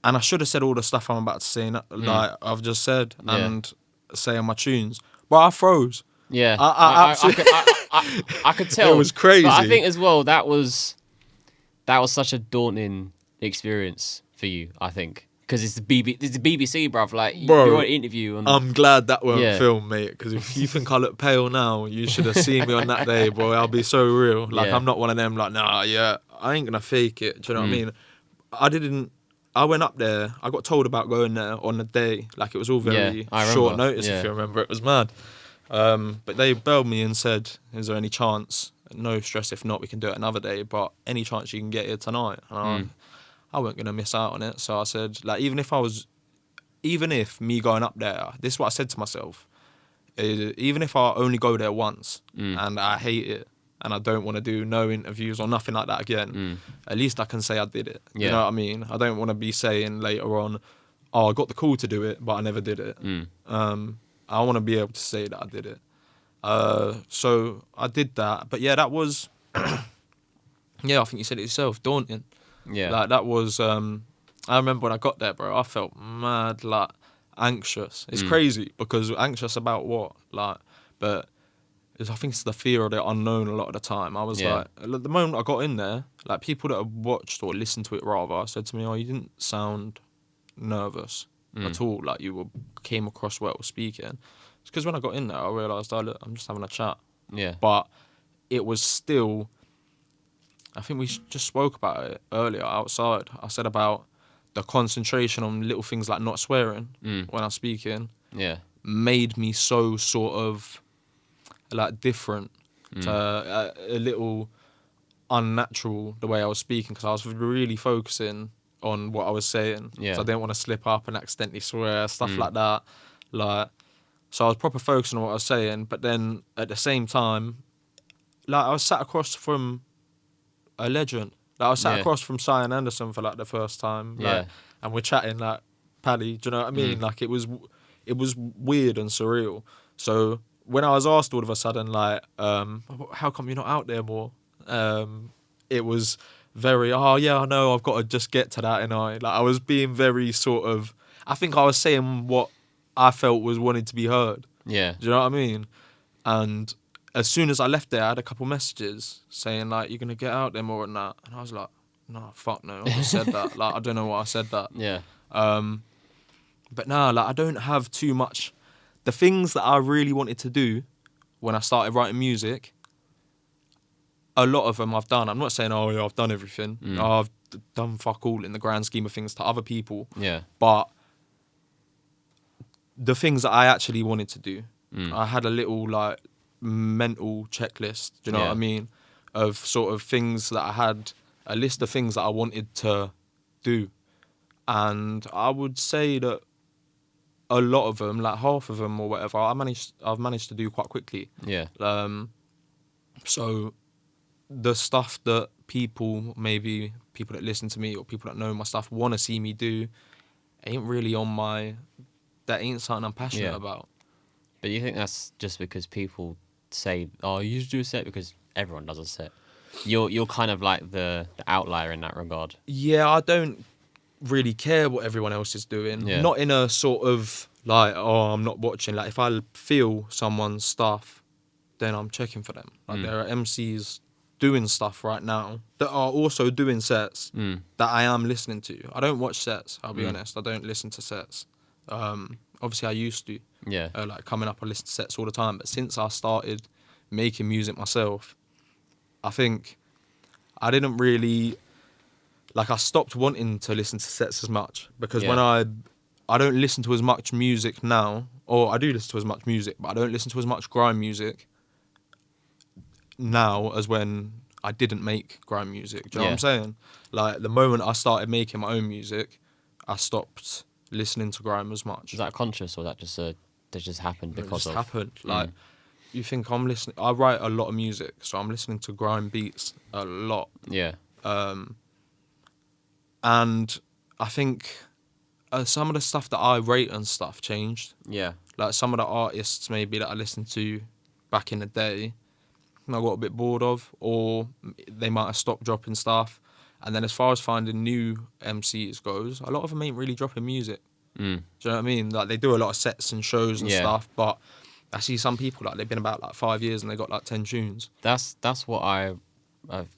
And I should have said all the stuff I'm about to say, like I've just said, and say on my tunes. But I froze. Yeah. I could tell. It was crazy. But I think as well that was such a daunting experience for you, I think. Because it's the BBC, bruv. Like, Bro, you're on an interview. I'm glad that weren't Yeah. filmed, mate. Because if you think I look pale now, you should have seen me on that day, boy. I'll be so real. Like, Yeah. I'm not one of them, like, nah, yeah, I ain't going to fake it. Do you know what I mean? I went up there. I got told about going there on the day. Like, it was all very I short remember. notice, Yeah. if you remember. It was mad. But they belled me and said, is there any chance? No stress, if not, we can do it another day. But any chance you can get here tonight? And I weren't going to miss out on it. So I said, like, even if me going up there, this is what I said to myself, even if I only go there once and I hate it and I don't want to do no interviews or nothing like that again, at least I can say I did it. Yeah. You know what I mean? I don't want to be saying later on, I got the call to do it, but I never did it. I want to be able to say that I did it. So I did that. But yeah, that was, I think you said it yourself, daunting. Yeah. Like, that was, I remember when I got there, bro, I felt mad, like, anxious. It's crazy, because anxious about what? Like, but I think it's the fear of the unknown a lot of the time. I was like, the moment I got in there, like, people that have watched or listened to it rather said to me, oh, you didn't sound nervous at all. Like, came across well speaking. It's because when I got in there, I realised, oh, look, I'm just having a chat. Yeah. But it was still... I think we just spoke about it earlier outside. I said about the concentration on little things like not swearing when I'm speaking. Yeah. Made me so sort of like different to a little unnatural the way I was speaking, because I was really focusing on what I was saying. Yeah. So I didn't want to slip up and accidentally swear, stuff like that. Like, so I was proper focusing on what I was saying, but then at the same time, like, I was sat across from a legend. Like, I was sat across from Cyan Anderson for like the first time. Like, and we're chatting like Paddy, do you know what I mean? Like, it was weird and surreal. So when I was asked all of a sudden, like, how come you're not out there more? It was very, I know, I've got to just get to that, and like, I was being very sort of, I think I was saying what I felt was wanted to be heard. Yeah. Do you know what I mean? And as soon as I left there, I had a couple messages saying, like, you're going to get out there more than that. And I was like, no, fuck no. I just said that. Like, I don't know why I said that. Yeah. But nah, like, I don't have too much. The things that I really wanted to do when I started writing music, a lot of them I've done. I'm not saying, oh, yeah, I've done everything. I've done fuck all in the grand scheme of things to other people. Yeah. But the things that I actually wanted to do, I had a little like mental checklist. Do you know what I mean? Of sort of things that I had, a list of things that I wanted to do, and I would say that a lot of them, like half of them or whatever, I've managed to do quite quickly. Yeah. So the stuff that people that listen to me or people that know my stuff want to see me do ain't really that ain't something I'm passionate about. But you think that's just because people say, oh, you should do a set because everyone does a set? You're kind of like the outlier in that regard. Yeah, I don't really care what everyone else is doing. Yeah. Not in a sort of like, oh, I'm not watching. Like if I feel someone's stuff, then I'm checking for them. Like there are MCs doing stuff right now that are also doing sets that I am listening to. I don't watch sets, I'll be honest. I don't listen to sets. Obviously I used to. Yeah. Like coming up, I listen to sets all the time. But since I started making music myself, I think I didn't really, like I stopped wanting to listen to sets as much because when I don't listen to as much music now, or I do listen to as much music, but I don't listen to as much grime music now as when I didn't make grime music. Do you know what I'm saying? Like the moment I started making my own music, I stopped listening to grime as much. Is that conscious or that just happened because it just of? happened. Like you think I'm listening? I write a lot of music, so I'm listening to grime beats a lot. Yeah. And I think some of the stuff that I rate and stuff changed. Yeah. Like some of the artists maybe that I listened to back in the day, I got a bit bored of, or they might have stopped dropping stuff. And then as far as finding new MCs goes, a lot of them ain't really dropping music. Do you know what I mean? Like they do a lot of sets and shows and stuff, but I see some people like they've been about like 5 years and they got like 10 tunes. That's what I've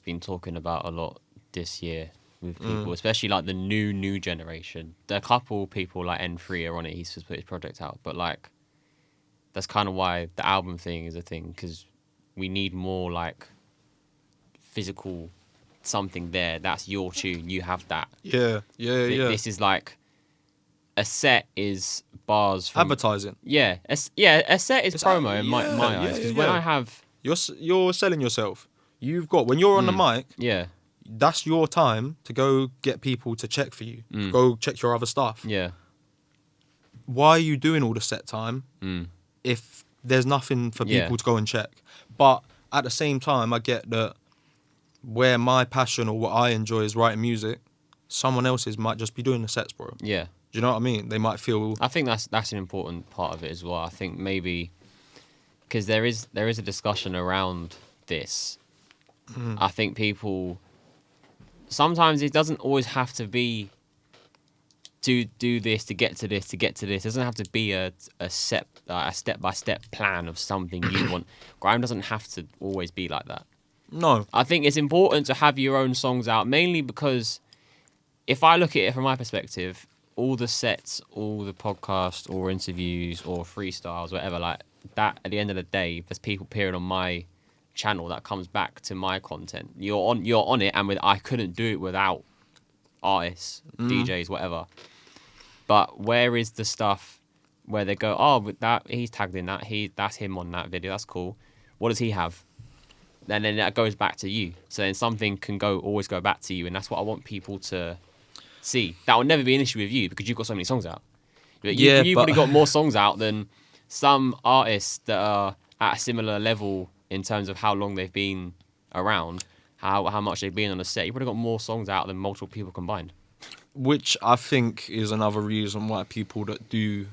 been talking about a lot this year with people, especially like the new generation. There are a couple people like N3 are on it. He's supposed to put his project out, but like that's kind of why the album thing is a thing, because we need more like physical something there. That's your tune. You have that. Yeah. This is like a set is bars from Advertising. Yeah, a set is promo in my eyes, because when I have you're selling yourself. You've got when you're on the mic. Yeah. That's your time to go get people to check for you. Go check your other stuff. Yeah. Why are you doing all the set time if there's nothing for people to go and check? But at the same time, I get that where my passion or what I enjoy is writing music, someone else's might just be doing the sets, bro. Yeah. Do you know what I mean? They might feel... I think that's an important part of it as well. I think maybe because there is a discussion around this. I think people... Sometimes it doesn't always have to be to do this, to get to this, to get to this. It doesn't have to be a step-by-step plan of something you want. Grime doesn't have to always be like that. No. I think it's important to have your own songs out, mainly because if I look at it from my perspective, all the sets, all the podcasts or interviews or freestyles, whatever, like that, at the end of the day, there's people appearing on my channel that comes back to my content. You're on it, and I couldn't do it without artists, DJs, whatever. But where is the stuff where they go, oh, with that he's tagged in that, that's him on that video, that's cool. What does he have? And then that goes back to you. So then something can always go back to you, and that's what I want people to see. That will never be an issue with you because you've got so many songs out. But you've already got more songs out than some artists that are at a similar level in terms of how long they've been around, how much they've been on the set. You've probably got more songs out than multiple people combined. Which I think is another reason why people that do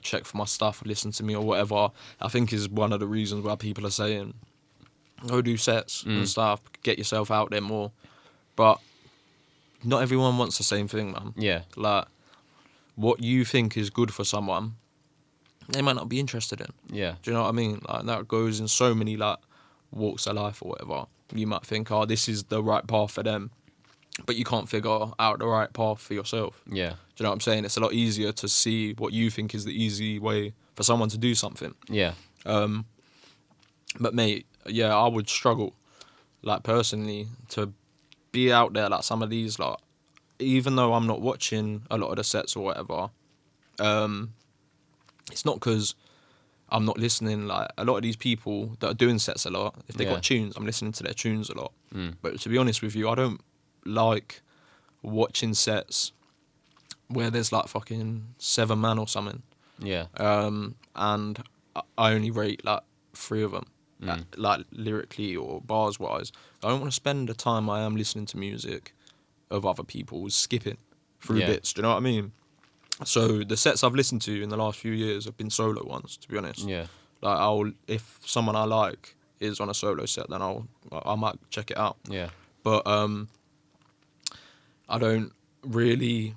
check for my stuff, listen to me or whatever, I think is one of the reasons why people are saying, go do sets and stuff, get yourself out there more. But not everyone wants the same thing, man. Yeah. Like, what you think is good for someone, they might not be interested in. Yeah. Do you know what I mean? Like, that goes in so many, like, walks of life or whatever. You might think, oh, this is the right path for them. But you can't figure out the right path for yourself. Yeah. Do you know what I'm saying? It's a lot easier to see what you think is the easy way for someone to do something. Yeah. But mate, yeah, I would struggle, like personally, to be out there like some of these, like even though I'm not watching a lot of the sets or whatever. It's not because I'm not listening. Like a lot of these people that are doing sets a lot, if they got tunes, I'm listening to their tunes a lot. But to be honest with you, I don't like watching sets where there's like fucking 7 man or something. Yeah. And I only rate like 3 of them, like lyrically or bars wise. I don't want to spend the time I am listening to music of other people skipping through bits. Do you know what I mean? So the sets I've listened to in the last few years have been solo ones, to be honest. Yeah. Like if someone I like is on a solo set, then I might check it out. Yeah. But I don't really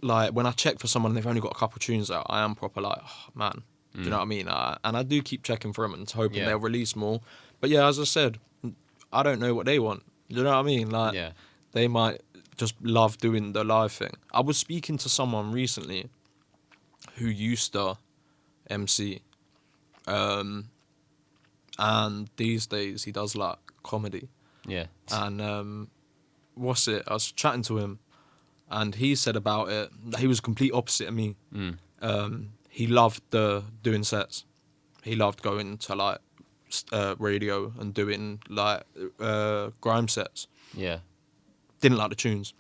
like when I check for someone and they've only got a couple tunes out. I am proper like, oh, man. Do you know what I mean? And I do keep checking for them and hoping they'll release more. But yeah, as I said, I don't know what they want. Do you know what I mean? Like they might just love doing the live thing. I was speaking to someone recently who used to MC, and these days he does like comedy. Yeah. And what's it? I was chatting to him, and he said about it that he was complete opposite of me. He loved doing sets. He loved going to like radio and doing like grime sets. Yeah. Didn't like the tunes.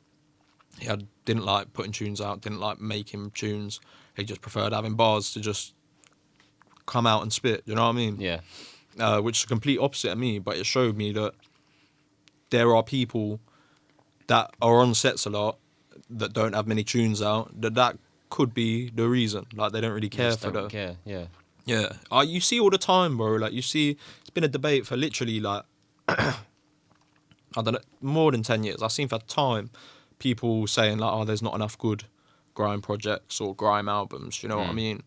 Didn't like putting tunes out. Didn't like making tunes. He just preferred having bars to just come out and spit. You know what I mean? Yeah. Which is a complete opposite of me, but it showed me that there are people that are on sets a lot that don't have many tunes out. That could be the reason. Like they don't really care for the. Care. Yeah. Yeah. You see all the time, bro. Like you see, it's been a debate for literally like I don't know, more than 10 years. I've seen for time people saying like, oh, there's not enough good grime projects or grime albums. You know what I mean?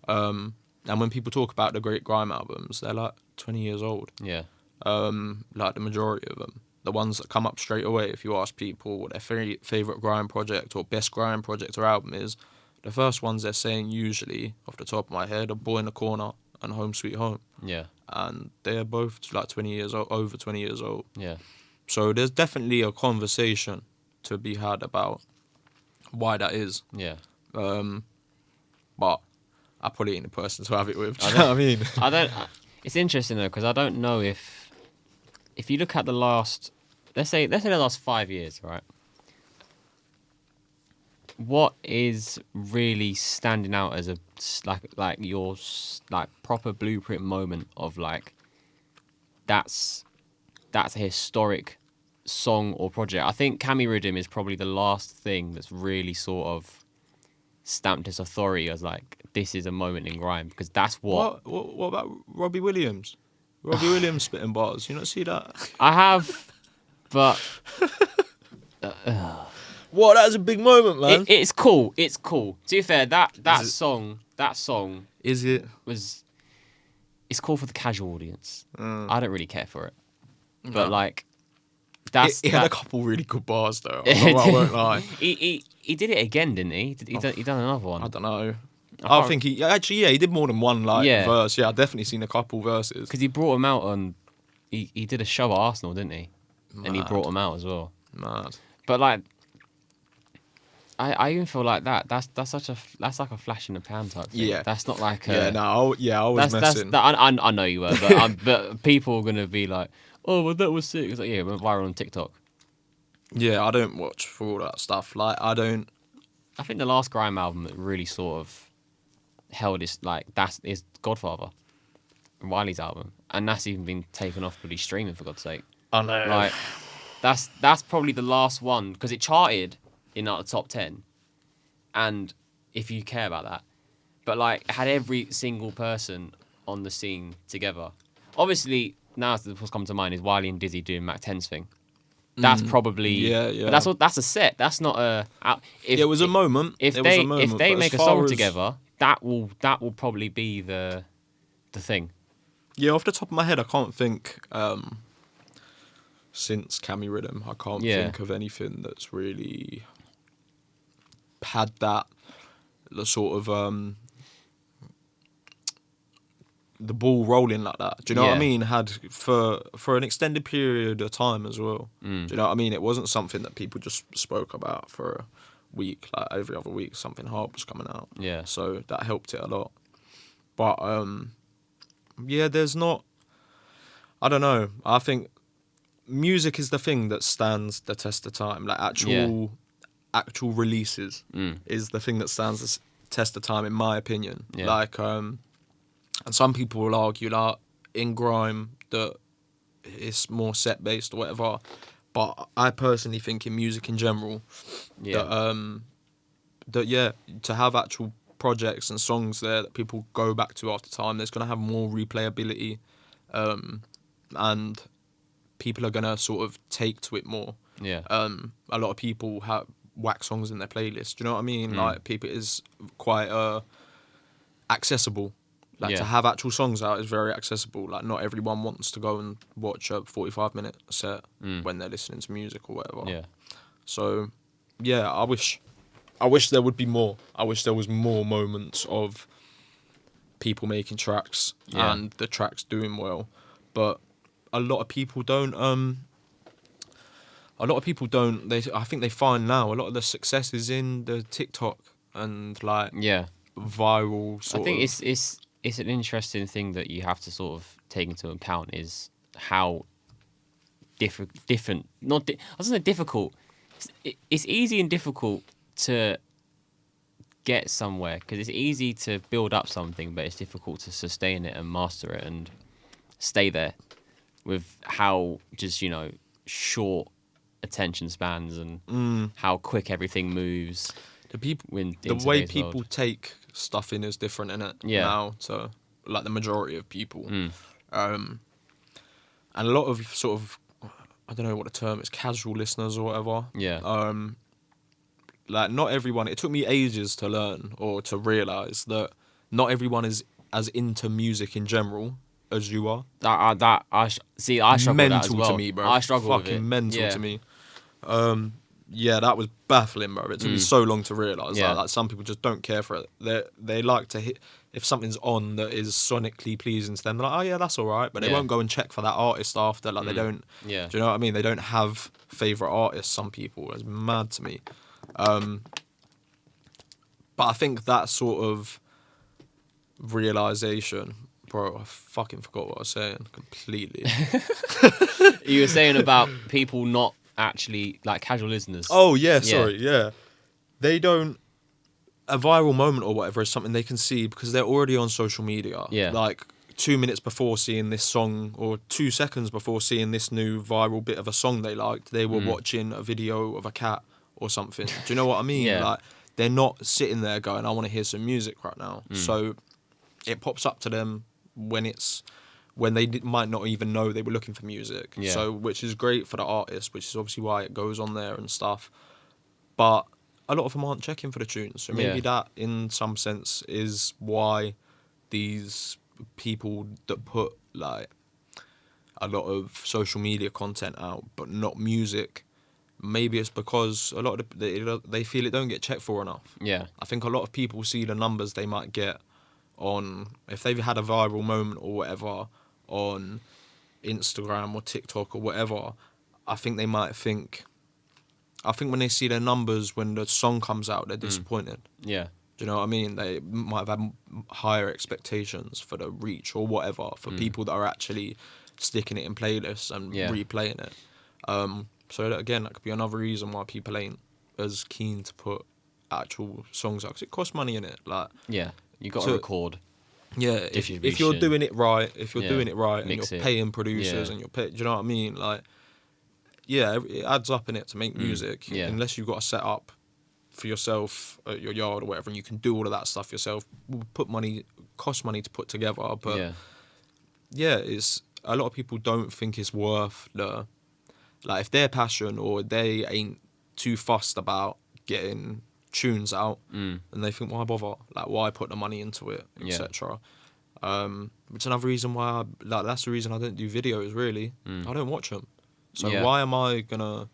And when people talk about the great grime albums, they're like 20 years old. Yeah. Like the majority of them. The ones that come up straight away, if you ask people what their favourite grime project or best grime project or album is, the first ones they're saying usually, off the top of my head, are Boy in the Corner and Home Sweet Home. Yeah. And they're both like 20 years old, over 20 years old. Yeah. So there's definitely a conversation to be had about why that is. Yeah. But I probably ain't the person to have it with. Do you know what I mean? I don't. It's interesting though because I don't know if you look at the last, let's say the last 5 years, right? What is really standing out as a like your like proper blueprint moment of like that's a historic song or project? I think Cammy Rhythm is probably the last thing that's really sort of stamped its authority as like this is a moment in grime because that's what about Robbie Williams? Robbie Williams spitting bars. You not see that? I have, but what? That was a big moment, man. It's cool. It's cool. To be fair, that song is it it's cool for the casual audience. I don't really care for it, but No. like he had a couple really good bars though. I won't lie. He did it again, didn't he? He done another one. I don't know. I think he did more than one verse. Yeah, I've definitely seen a couple verses. Because he brought him out on. He did a show at Arsenal, didn't he? Mad. And he brought him out as well. Mad. But like, I even feel like that's like a flash in the pan type thing. Yeah. That's not like I was messing. I know you were, but but people are gonna be like, oh, well, that was sick. It's like, yeah, it went viral on TikTok. Yeah, I don't watch for all that stuff. Like, I don't. I think the last grime album that really sort of held is Godfather, Wiley's album, and that's even been taken off bloody streaming for God's sake. I know. Like, that's probably the last one because it charted in like the top 10, and if you care about that, but like it had every single person on the scene together. Obviously, now what's come to mind is Wiley and Dizzy doing Mac 10's thing. That's probably yeah. But that's a set. That's not a. It was a moment. If they make a song together, that will probably be the thing. Yeah, off the top of my head, I can't think. Since Cammy Rhythm, I can't think of anything that's really had that the sort of the ball rolling like that. Do you know what I Yeah. mean? Had for an extended period of time as well. Do you know what I mean? It wasn't something that people just spoke about for a week, like every other week something hard was coming out. Yeah. So that helped it a lot. But yeah, there's not. I don't know. I think music is the thing that stands the test of time. Like actual releases is the thing that stands the test of time, in my opinion. Yeah. Like, and some people will argue that in grime that it's more set based or whatever. But I personally think in music in general that to have actual projects and songs there that people go back to after time, there's gonna have more replayability, and people are gonna sort of take to it more. Yeah. A lot of people have whack songs in their playlist. Do you know what I mean? Like, people is quite accessible. Like, to have actual songs out is very accessible. Like, not everyone wants to go and watch a 45-minute set when they're listening to music or whatever. Yeah. So, yeah, I wish there would be more. I wish there was more moments of people making tracks and the tracks doing well. But a lot of people don't. I think they find now a lot of the success is in the TikTok and like viral sort of. I think it's an interesting thing that you have to sort of take into account is how different. I was say difficult. It's easy and difficult to get somewhere because it's easy to build up something, but it's difficult to sustain it and master it and stay there with how just short attention spans and how quick everything moves. The way people take stuff in is different, innit? Now to like the majority of people, and a lot of sort of, I don't know what the term is, casual listeners or whatever. Yeah. Like, not everyone. It took me ages to learn or to realize that not everyone is as into music in general as you are. I struggle with that as well. To me, bro. I struggle with it. Fucking mental to me. Yeah, that was baffling, bro. It took me so long to realise that. Like, some people just don't care for it. They like to hit, if something's on that is sonically pleasing to them, they're like, oh yeah, that's all right. But they won't go and check for that artist after. Like, they don't. Yeah. Do you know what I mean? They don't have favourite artists. Some people. It's mad to me. But I think that sort of realisation, bro, I fucking forgot what I was saying completely. You were saying about people not actually like casual listeners. Oh yeah, sorry, yeah. They don't. A viral moment or whatever is something they can see because they're already on social media. Yeah. Like 2 minutes before seeing this song or 2 seconds before seeing this new viral bit of a song they liked, they were watching a video of a cat or something. Do you know what I mean? Yeah. Like, they're not sitting there going, I want to hear some music right now. So it pops up to them when they might not even know they were looking for music. Yeah. So, which is great for the artist, which is obviously why it goes on there and stuff. But a lot of them aren't checking for the tunes. So maybe that, in some sense, is why these people that put like a lot of social media content out, but not music, maybe it's because a lot of they feel it don't get checked for enough. Yeah. I think a lot of people see the numbers they might get on, if they've had a viral moment or whatever on Instagram or TikTok or whatever, I think they might think, I think when they see their numbers when the song comes out, they're disappointed. Yeah. Do you know what I mean? They might have had higher expectations for the reach or whatever for people that are actually sticking it in playlists and replaying it. So that, again, that could be another reason why people ain't as keen to put actual songs out, because it costs money in it. Like, you got to record. Yeah, if you're doing it right, and Mix you're it. paying producers and do you know what I mean? Like, yeah, it adds up in it to make music. Yeah. Unless you've got a set up for yourself at your yard or whatever, and you can do all of that stuff yourself, cost money to put together. But it's a lot of people don't think it's worth the, like, if their passion or they ain't too fussed about getting tunes out, and they think, why bother? Like, why put the money into it, etc. Which is another reason why that's the reason I don't do videos, really. I don't watch them. So why am I gonna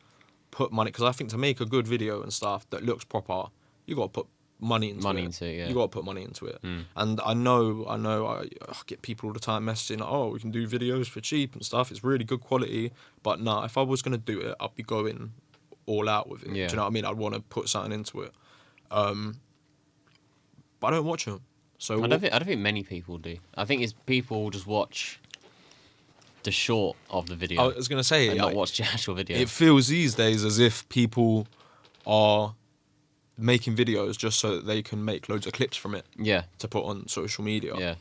put money? Because I think to make a good video and stuff that looks proper, you got to put money into it. You got to put money into it. And I know I get people all the time messaging, oh, we can do videos for cheap and stuff. It's really good quality. But no, if I was going to do it, I'd be going all out with it. Yeah. Do you know what I mean? I'd want to put something into it. But I don't watch them. So I don't think many people do. I think it's people just watch the short of the video. I was going to say, and not watch the actual video. It feels these days as if people are making videos just so that they can make loads of clips from it. Yeah. To put on social media. Yeah.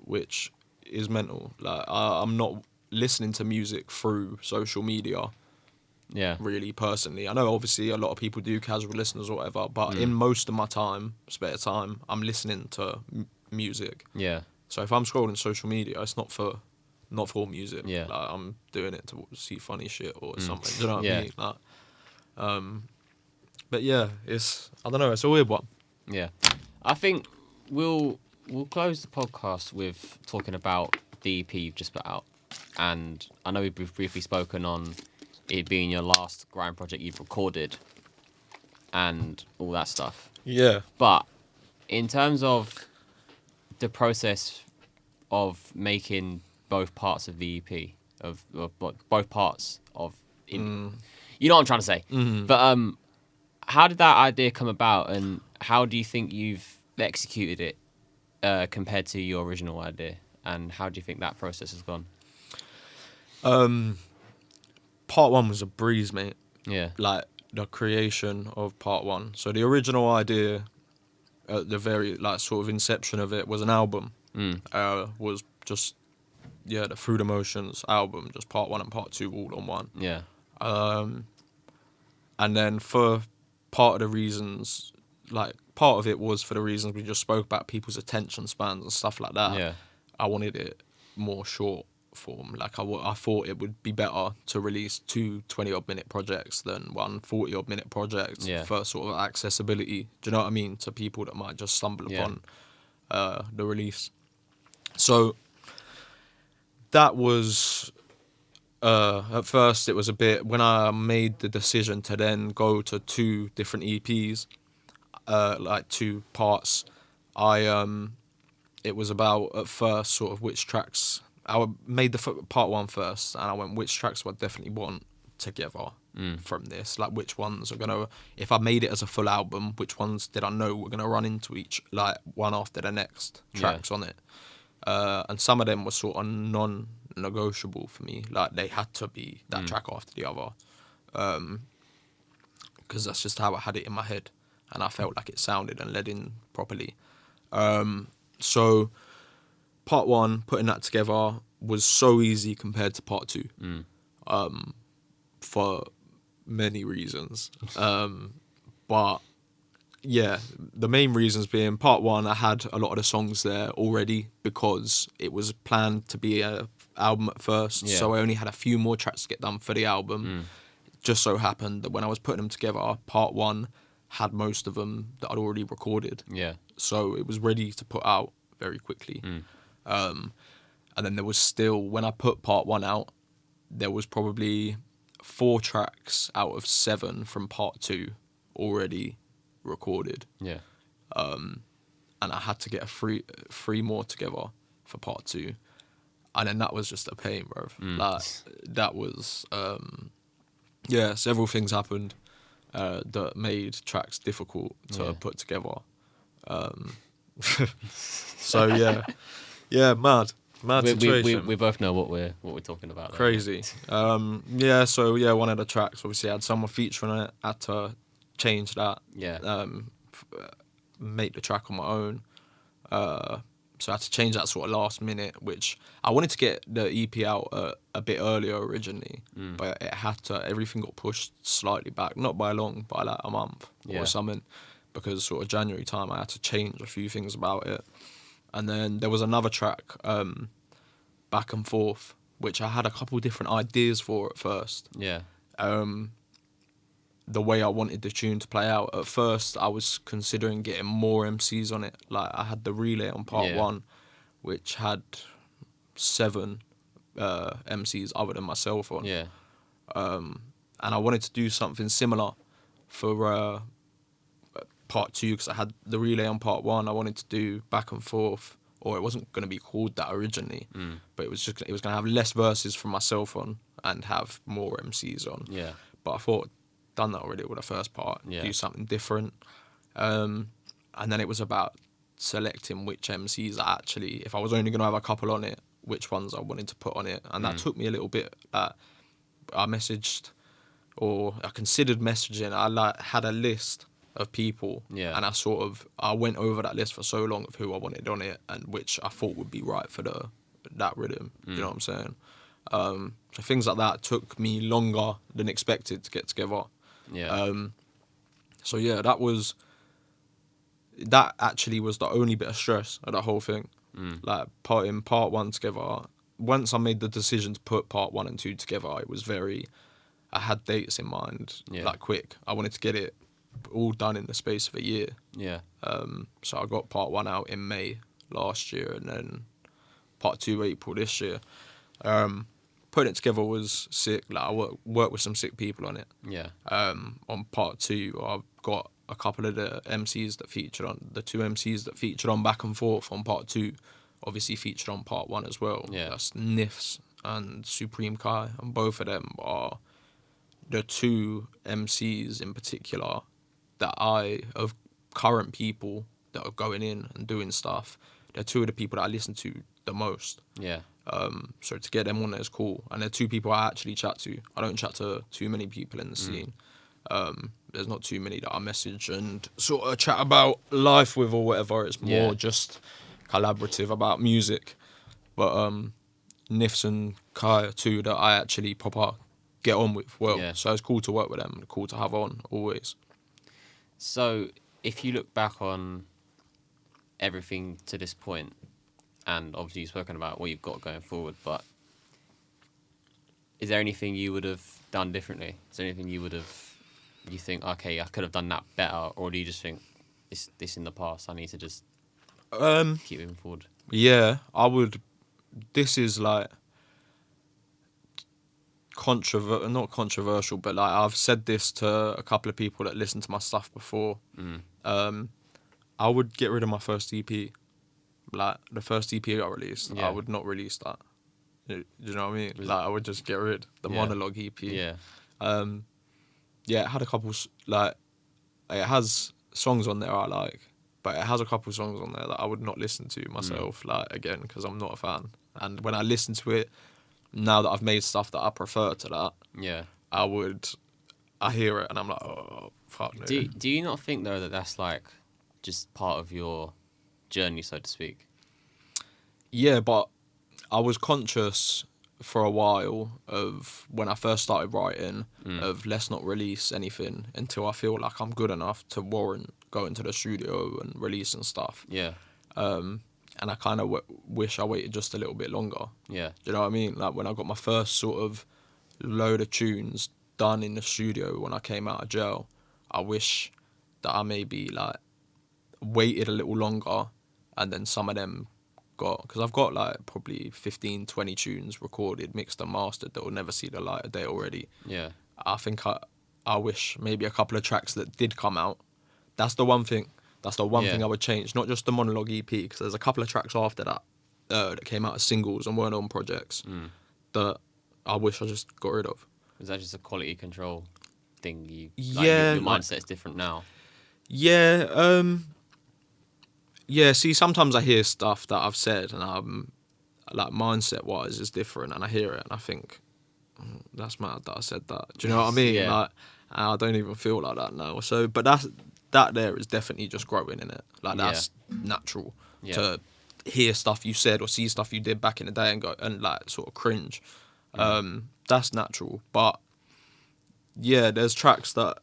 Which is mental. Like I'm not listening to music through social media. Yeah. Really, personally. I know obviously a lot of people do, casual listeners or whatever, but in most of my spare time, I'm listening to music. Yeah. So if I'm scrolling social media, it's not for music. Yeah. Like, I'm doing it to see funny shit or something. Do you know what I mean? Like, but yeah, I don't know, it's a weird one. Yeah. I think we'll close the podcast with talking about the EP you've just put out. And I know we've briefly spoken on it being your last grime project you've recorded and all that stuff. Yeah. But in terms of the process of making both parts of the EP, of both parts of... You know what I'm trying to say. Mm-hmm. But how did that idea come about, and how do you think you've executed it compared to your original idea? And how do you think that process has gone? Part one was a breeze, mate. Yeah. Like, the creation of part one. So the original idea, at the very, like, sort of inception of it, was an album. Was just, the Through the Motions album, just part one and part two all on one. Yeah. And then for part of the reasons, like, part of it was for the reasons we just spoke about, people's attention spans and stuff like that. Yeah. I wanted it more short form. Like, I thought it would be better to release 2 20-odd minute projects than one 40-odd minute project for sort of accessibility. Do you know what I mean? To people that might just stumble upon the release. So that was... at first, it was a bit... When I made the decision to then go to 2 different EPs, like 2 parts, it was about, at first, sort of which tracks... I made the part one first, and I went, which tracks do I definitely want together from this? Like, which ones are going to... If I made it as a full album, which ones did I know were going to run into each, like, one after the next tracks on it? And some of them were sort of non-negotiable for me. Like, they had to be that track after the other. Because that's just how I had it in my head. And I felt like it sounded and led in properly. So... Part one, putting that together, was so easy compared to part two, for many reasons. But yeah, the main reasons being, part one, I had a lot of the songs there already because it was planned to be an album at first. Yeah. So I only had a few more tracks to get done for the album. It just so happened that when I was putting them together, part one had most of them that I'd already recorded. Yeah. So it was ready to put out very quickly. And then there was still, when I put part one out, there was probably 4 tracks out of 7 from part two already recorded. Yeah. And I had to get three more together for part two. And then that was just a pain, bro. Like, that was, several things happened that made tracks difficult to put together. So, yeah. Yeah, mad situation. We both know what we're talking about. Crazy. One of the tracks obviously had someone featuring on it. Had to change that. Yeah. Make the track on my own. So I had to change that sort of last minute, which I wanted to get the EP out a bit earlier originally, but it had to. Everything got pushed slightly back, not by long, by like a month or something, because sort of January time I had to change a few things about it. And then there was another track, Back and Forth, which I had a couple different ideas for at first. Yeah. The way I wanted the tune to play out. At first, I was considering getting more MCs on it. Like, I had the relay on part one, which had 7 MCs other than myself on. Yeah. And I wanted to do something similar for part 2 because I had the relay on part 1. I wanted to do back and forth, or it wasn't going to be called that originally, but it was going to have less verses from myself on and have more MCs on. Yeah. But I thought, done that already with the first part, do something different. And then it was about selecting which MCs I actually, if I was only going to have a couple on it, which ones I wanted to put on it. And that took me a little bit. I messaged, or I considered messaging. I had a list of people, and I went over that list for so long of who I wanted on it and which I thought would be right for that rhythm. You know what I'm saying? So things like that took me longer than expected to get together. Yeah. So yeah, that actually was the only bit of stress of the whole thing. Like putting part 1 together. Once I made the decision to put part 1 and 2 together, it was I had dates in mind, like quick. I wanted to get it all done in the space of a year. Yeah. So I got part 1 out in May last year, and then part 2 April this year. Putting it together was sick. Like I worked with some sick people on it. Yeah. On part 2, I've got a couple of the MCs that featured on the 2 MCs that featured on Back and Forth on part 2. Obviously featured on part 1 as well. Yeah. That's Nifs and Supreme Kai, and both of them are the 2 MCs in particular that of current people that are going in and doing stuff. They're 2 of the people that I listen to the most. Yeah. So to get them on there is cool. And they're 2 people I actually chat to. I don't chat to too many people in the scene. There's not too many that I message and sort of chat about life with or whatever. It's more just collaborative about music. But Nifs and Kai are 2 that I actually proper get on with well. Yeah. So it's cool to work with them, cool to have on always. So if you look back on everything to this point, and obviously you've spoken about what you've got going forward, but is there anything you would have done differently? Is there anything you think, okay, I could have done that better, or do you just think, this in the past, I need to just keep moving forward? Yeah, I would. This is like not controversial, but like I've said this to a couple of people that listen to my stuff before. I would get rid of my first EP. Like the first EP I released, I would not release that. You know what I mean? Like I would just get rid the monologue EP. Yeah. It had a couple it has songs on there I like, but it has a couple songs on there that I would not listen to myself. Like again, because I'm not a fan. And when I listen to it, now that I've made stuff that I prefer to that, I hear it and I'm like, oh fuck no. Do you not think though that that's like just part of your journey, so to speak? Yeah, but I was conscious for a while of when I first started writing of let's not release anything until I feel like I'm good enough to warrant going to the studio and releasing stuff. Yeah. And I kind of wish I waited just a little bit longer. Yeah. Do you know what I mean? Like when I got my first sort of load of tunes done in the studio when I came out of jail, I wish that I maybe like waited a little longer and then some of them because I've got like probably 15, 20 tunes recorded, mixed and mastered that will never see the light of day already. Yeah. I think I wish maybe a couple of tracks that did come out. That's the one thing. That's the one thing I would change. Not just the monologue EP, because there's a couple of tracks after that that came out as singles and weren't on projects that I wish I just got rid of. Is that just a quality control thing? Your mindset's different now. Yeah. See, sometimes I hear stuff that I've said and I'm like mindset-wise is different, and I hear it and I think, that's mad that I said that. Do you know what I mean? Yeah. Like, I don't even feel like that now. So, but that there is definitely just growing in it. Like that's natural to hear stuff you said or see stuff you did back in the day and go and like sort of cringe. That's natural. But yeah, there's tracks that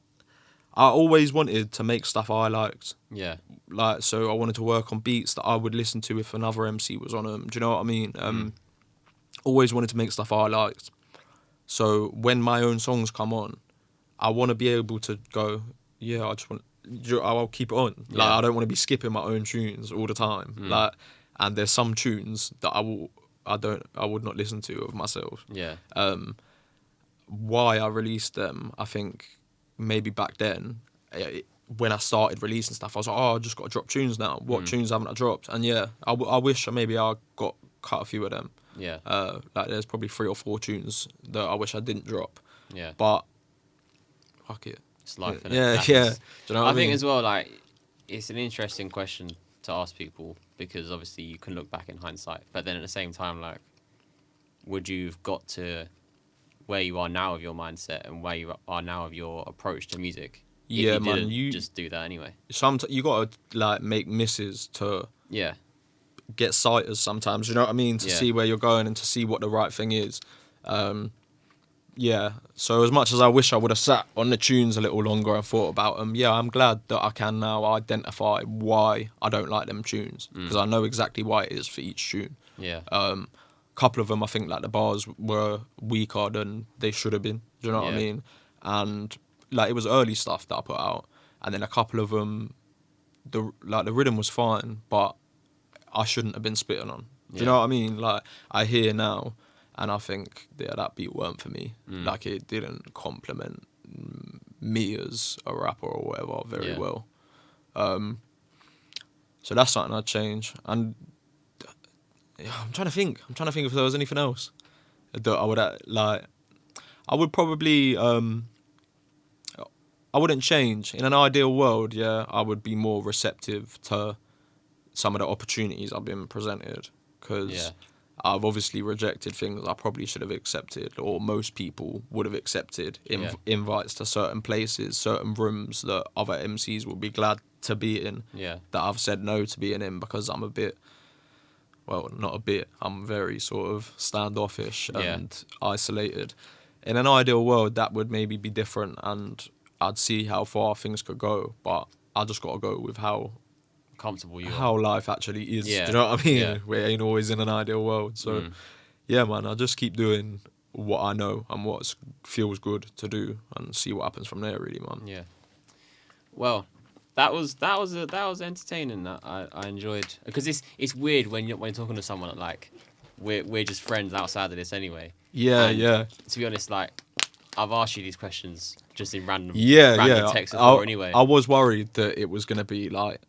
I always wanted to make stuff I liked. Yeah. Like, so I wanted to work on beats that I would listen to if another MC was on them. Do you know what I mean? Always wanted to make stuff I liked. So when my own songs come on, I want to be able to go, I'll keep it on. Like, I don't want to be skipping my own tunes all the time. Like, and there's some tunes that I would not listen to of myself. Yeah. Why I released them, I think maybe back then, when I started releasing stuff, I was like, oh, I just got to drop tunes now. What tunes haven't I dropped? And yeah, I wish maybe I got cut a few of them. Yeah. Like there's probably 3 or 4 tunes that I wish I didn't drop. Yeah. But fuck it. It's life, innit? Yeah. That Do is- you know what I mean? think as well, like, it's an interesting question to ask people because obviously you can look back in hindsight, but then at the same time, like, would you've got to where you are now of your mindset and where you are now of your approach to music? Yeah, if you man, didn't you- just do that anyway. You gotta like make misses to Yeah. get sighters sometimes. You know what I mean? To Yeah. see where you're going and to see what the right thing is. Yeah. So as much as I wish I would have sat on the tunes a little longer and thought about them, yeah, I'm glad that I can now identify why I don't like them tunes because I know exactly why it is for each tune. Yeah. A couple of them, I think, like the bars were weaker than they should have been. Do you know what I Yeah. mean? And like it was early stuff that I put out, and then a couple of them, the rhythm was fine, but I shouldn't have been spitting on. Do you know what I mean? Like I hear now, and I think that beat weren't for me. Like it didn't complement me as a rapper or whatever very well. So that's something I'd change. And I'm trying to think if there was anything else that I would like. I would probably I wouldn't change. In an ideal world, yeah, I would be more receptive to some of the opportunities I've been presented because I've obviously rejected things I probably should have accepted, or most people would have accepted. Invites to certain places, certain rooms that other MCs would be glad to be in. Yeah. That I've said no to being in because I'm a bit. Well, not a bit. I'm very sort of standoffish and isolated. In an ideal world, that would maybe be different, and I'd see how far things could go. But I just got to go with how Comfortable you are. how life actually is. Yeah. Do you know what I mean? Yeah. We ain't always in an ideal world. So, yeah, man, I just keep doing what I know and what feels good to do, and see what happens from there. Really, man. Yeah. Well, that was entertaining. That I enjoyed because it's weird when you're talking to someone like we're just friends outside of this anyway. Yeah, And yeah. To be honest, like I've asked you these questions just in random texts I, before anyway. I was worried that it was gonna be like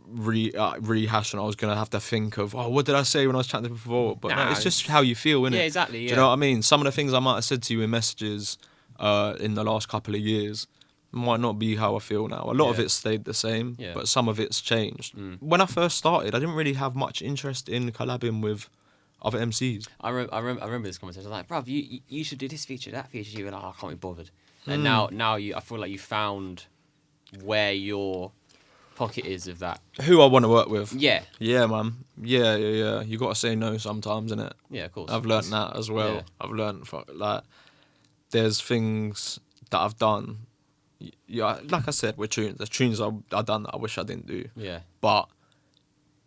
rehashing. I was gonna have to think of what did I say when I was chatting to you before? But no, it's just how you feel, innit? Yeah, exactly. Do Yeah. you know what I mean? Some of the things I might have said to you in messages in the last couple of years might not be how I feel now. A lot of it stayed the same, but some of it's changed. When I first started, I didn't really have much interest in collabing with other MCs. I remember this conversation. I was like, bruv, you should do this feature, that feature. You were like, I can't be bothered. And now I feel like you found where your pocket is of that. Who I want to work with. Yeah. Yeah, man. Yeah. You got to say no sometimes, innit? Yeah, of course. I've learnt that as well. Yeah. I've learnt, like, there's things that I've done. Yeah, like I said, with tunes. There's tunes I've done that I wish I didn't do. Yeah. But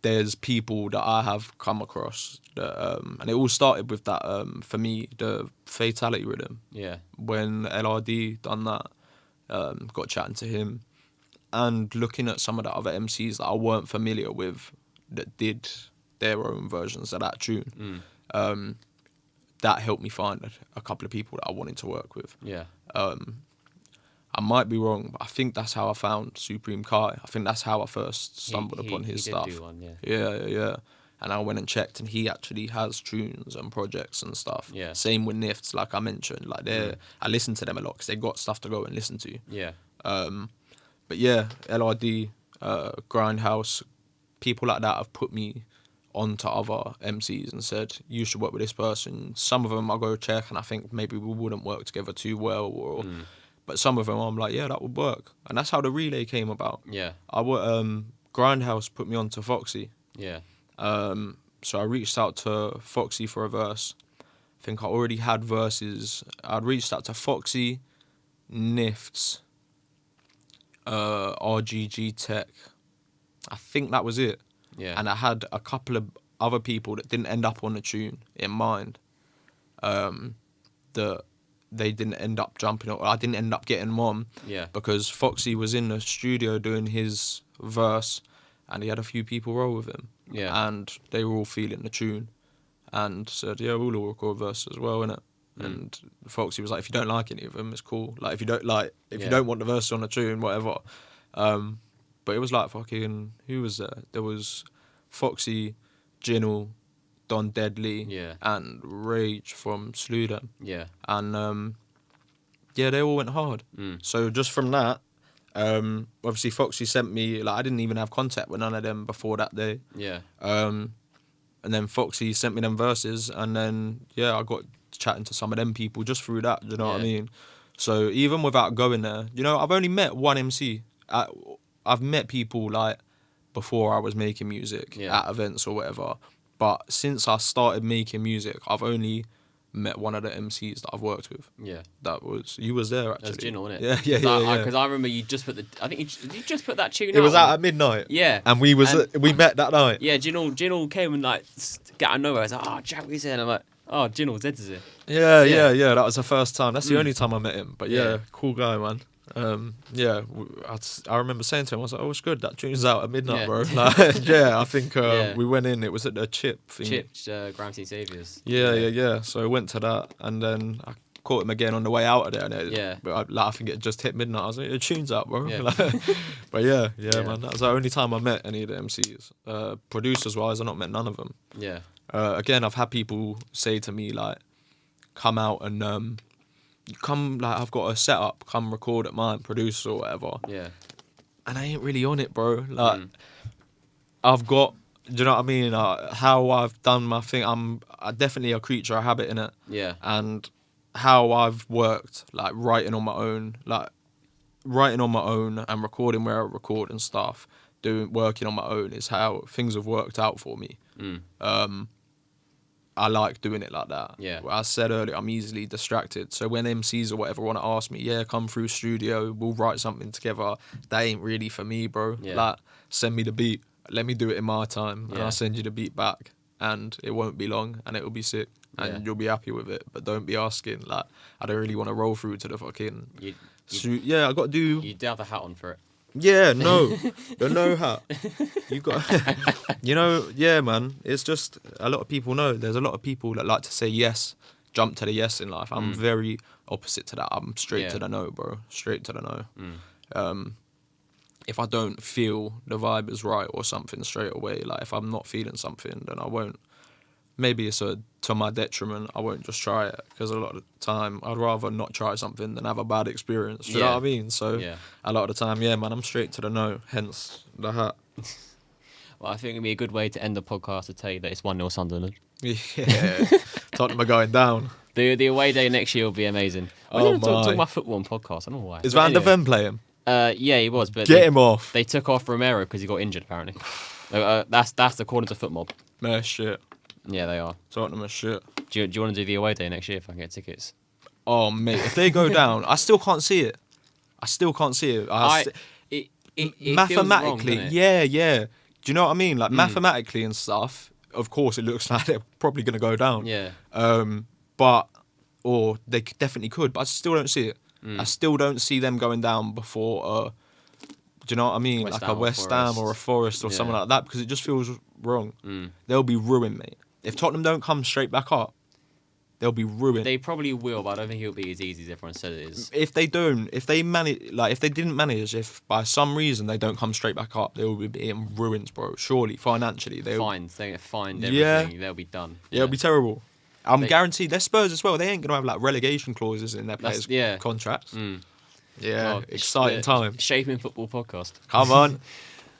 there's people that I have come across that, and it all started with that, for me, the Fatality rhythm. Yeah. When LRD done that, got chatting to him and looking at some of the other MCs that I weren't familiar with that did their own versions of that tune. That helped me find a couple of people that I wanted to work with. Yeah. I might be wrong, but I think that's how I found Supreme Kai. I think that's how I first stumbled upon his he stuff. Did do one, Yeah. And I went and checked, and he actually has tunes and projects and stuff. Yeah. Same with Nifts, like I mentioned. Like I listen to them a lot because they got stuff to go and listen to. Yeah. But yeah, LRD, Grindhouse, people like that have put me onto other MCs and said, you should work with this person. Some of them I'll go check and I think maybe we wouldn't work together too well. But some of them I'm like, yeah, that would work. And that's how the relay came about. Yeah. Grindhouse put me onto Foxy. Yeah. So I reached out to Foxy for a verse. I think I already had verses. I'd reached out to Foxy, Nifts, RGG Tech. I think that was it. Yeah. And I had a couple of other people that didn't end up on the tune in mind. That they didn't end up jumping on. I didn't end up getting them on. Yeah. Because Foxy was in the studio doing his verse and he had a few people roll with him. Yeah. And they were all feeling the tune and said, yeah, we'll all record verses as well, innit? And Foxy was like, if you don't like any of them, it's cool. Like, if you don't want the verse on the tune, whatever. But it was like fucking, who was there? There was Foxy, Jinnel, Don Deadly, Yeah. and Rage from Sludem. Yeah. And yeah, they all went hard. So just from that, obviously Foxy sent me, like, I didn't even have contact with none of them before that day. Yeah. And then Foxy sent me them verses, and then yeah, I got chatting to some of them people just through that. Do you know what I mean? So even without going there, you know, I've only met one MC. I've met people like before I was making music at events or whatever. But since I started making music, I've only met one of the MCs that I've worked with. Yeah. That was, you was there actually. That's Jinnel, wasn't Yeah, it? yeah. Because I remember you just put the, I think did you just put that tune out? It was out at midnight. Yeah. And we met that night. Yeah, Jinnel came and like, get out of nowhere. I was like, oh, Jack is here. And I'm like, oh, Jinnel, Zedz is here. Yeah. That was the first time. That's the only time I met him. But yeah, cool guy, man. I remember saying to him, I was like, oh, it's good. That tune's out at midnight, bro. Like, I think we went in. It was at the Chip thing. Grime Saviours. Yeah. So I went to that, and then I caught him again on the way out of there. And but I think it just hit midnight. I was like, the tune's out, bro. Yeah. But yeah, man. That was the only time I met any of the MCs. Producers-wise, I not met none of them. Yeah. Again, I've had people say to me, like, come out and come, like, I've got a setup, come record at mine, produce or whatever. Yeah. And I ain't really on it, bro. Like, I've got, do you know what I mean? How I've done my thing, I'm definitely a creature of habit in it. Yeah. And how I've worked, like, writing on my own and recording where I record and stuff, working on my own is how things have worked out for me. I like doing it like that. Yeah. I said earlier, I'm easily distracted. So when MCs or whatever want to ask me, come through studio, we'll write something together. That ain't really for me, bro. Yeah. Like, send me the beat. Let me do it in my time. And I'll send you the beat back. And it won't be long. And it'll be sick. And you'll be happy with it. But don't be asking. Like, I don't really want to roll through to the fucking... I got to do... You do have the hat on for it. Yeah, no. The no hat. You got, you know, yeah, man. It's just, a lot of people know. There's a lot of people that like to say yes, jump to the yes in life. I'm very opposite to that. I'm straight to the no, bro. Straight to the no. If I don't feel the vibe is right or something straight away, like if I'm not feeling something, then I won't. Maybe it's to my detriment. I won't just try it because a lot of the time I'd rather not try something than have a bad experience. Do you know what I mean? So a lot of the time, man, I'm straight to the no. Hence the hat. Well, I think it'd be a good way to end the podcast to tell you that it's 1-0 Sunderland. Yeah, Tottenham are going down. The away day next year will be amazing. We're talking about football on podcast. I don't know why. Is Van der Ven playing? Yeah, he was, but get him off. They took off Romero because he got injured apparently. That's according to FootMob. Man, shit. Yeah, they are. Tottenham are shit. Do you want to do the away day next year if I can get tickets? Oh, mate, if they go down, I still can't see it. It mathematically, feels wrong, yeah. Do you know what I mean? Like, mathematically and stuff, of course, it looks like they're probably going to go down. Yeah. Or they definitely could, but I still don't see it. I still don't see them going down before, do you know what I mean? Like a West Ham or a Forest or something like that, because it just feels wrong. They'll be ruined, mate. If Tottenham don't come straight back up, they'll be ruined. They probably will, but I don't think it'll be as easy as everyone says it is. If they didn't manage, if by some reason they don't come straight back up, they will be in ruins, bro. Surely, financially. They're going to find everything. They'll be done. Yeah, it'll be terrible. I'm guaranteed. They're Spurs as well. They ain't going to have like relegation clauses in their players' contracts. Yeah, exciting time. Shapin Football Podcast. Come on.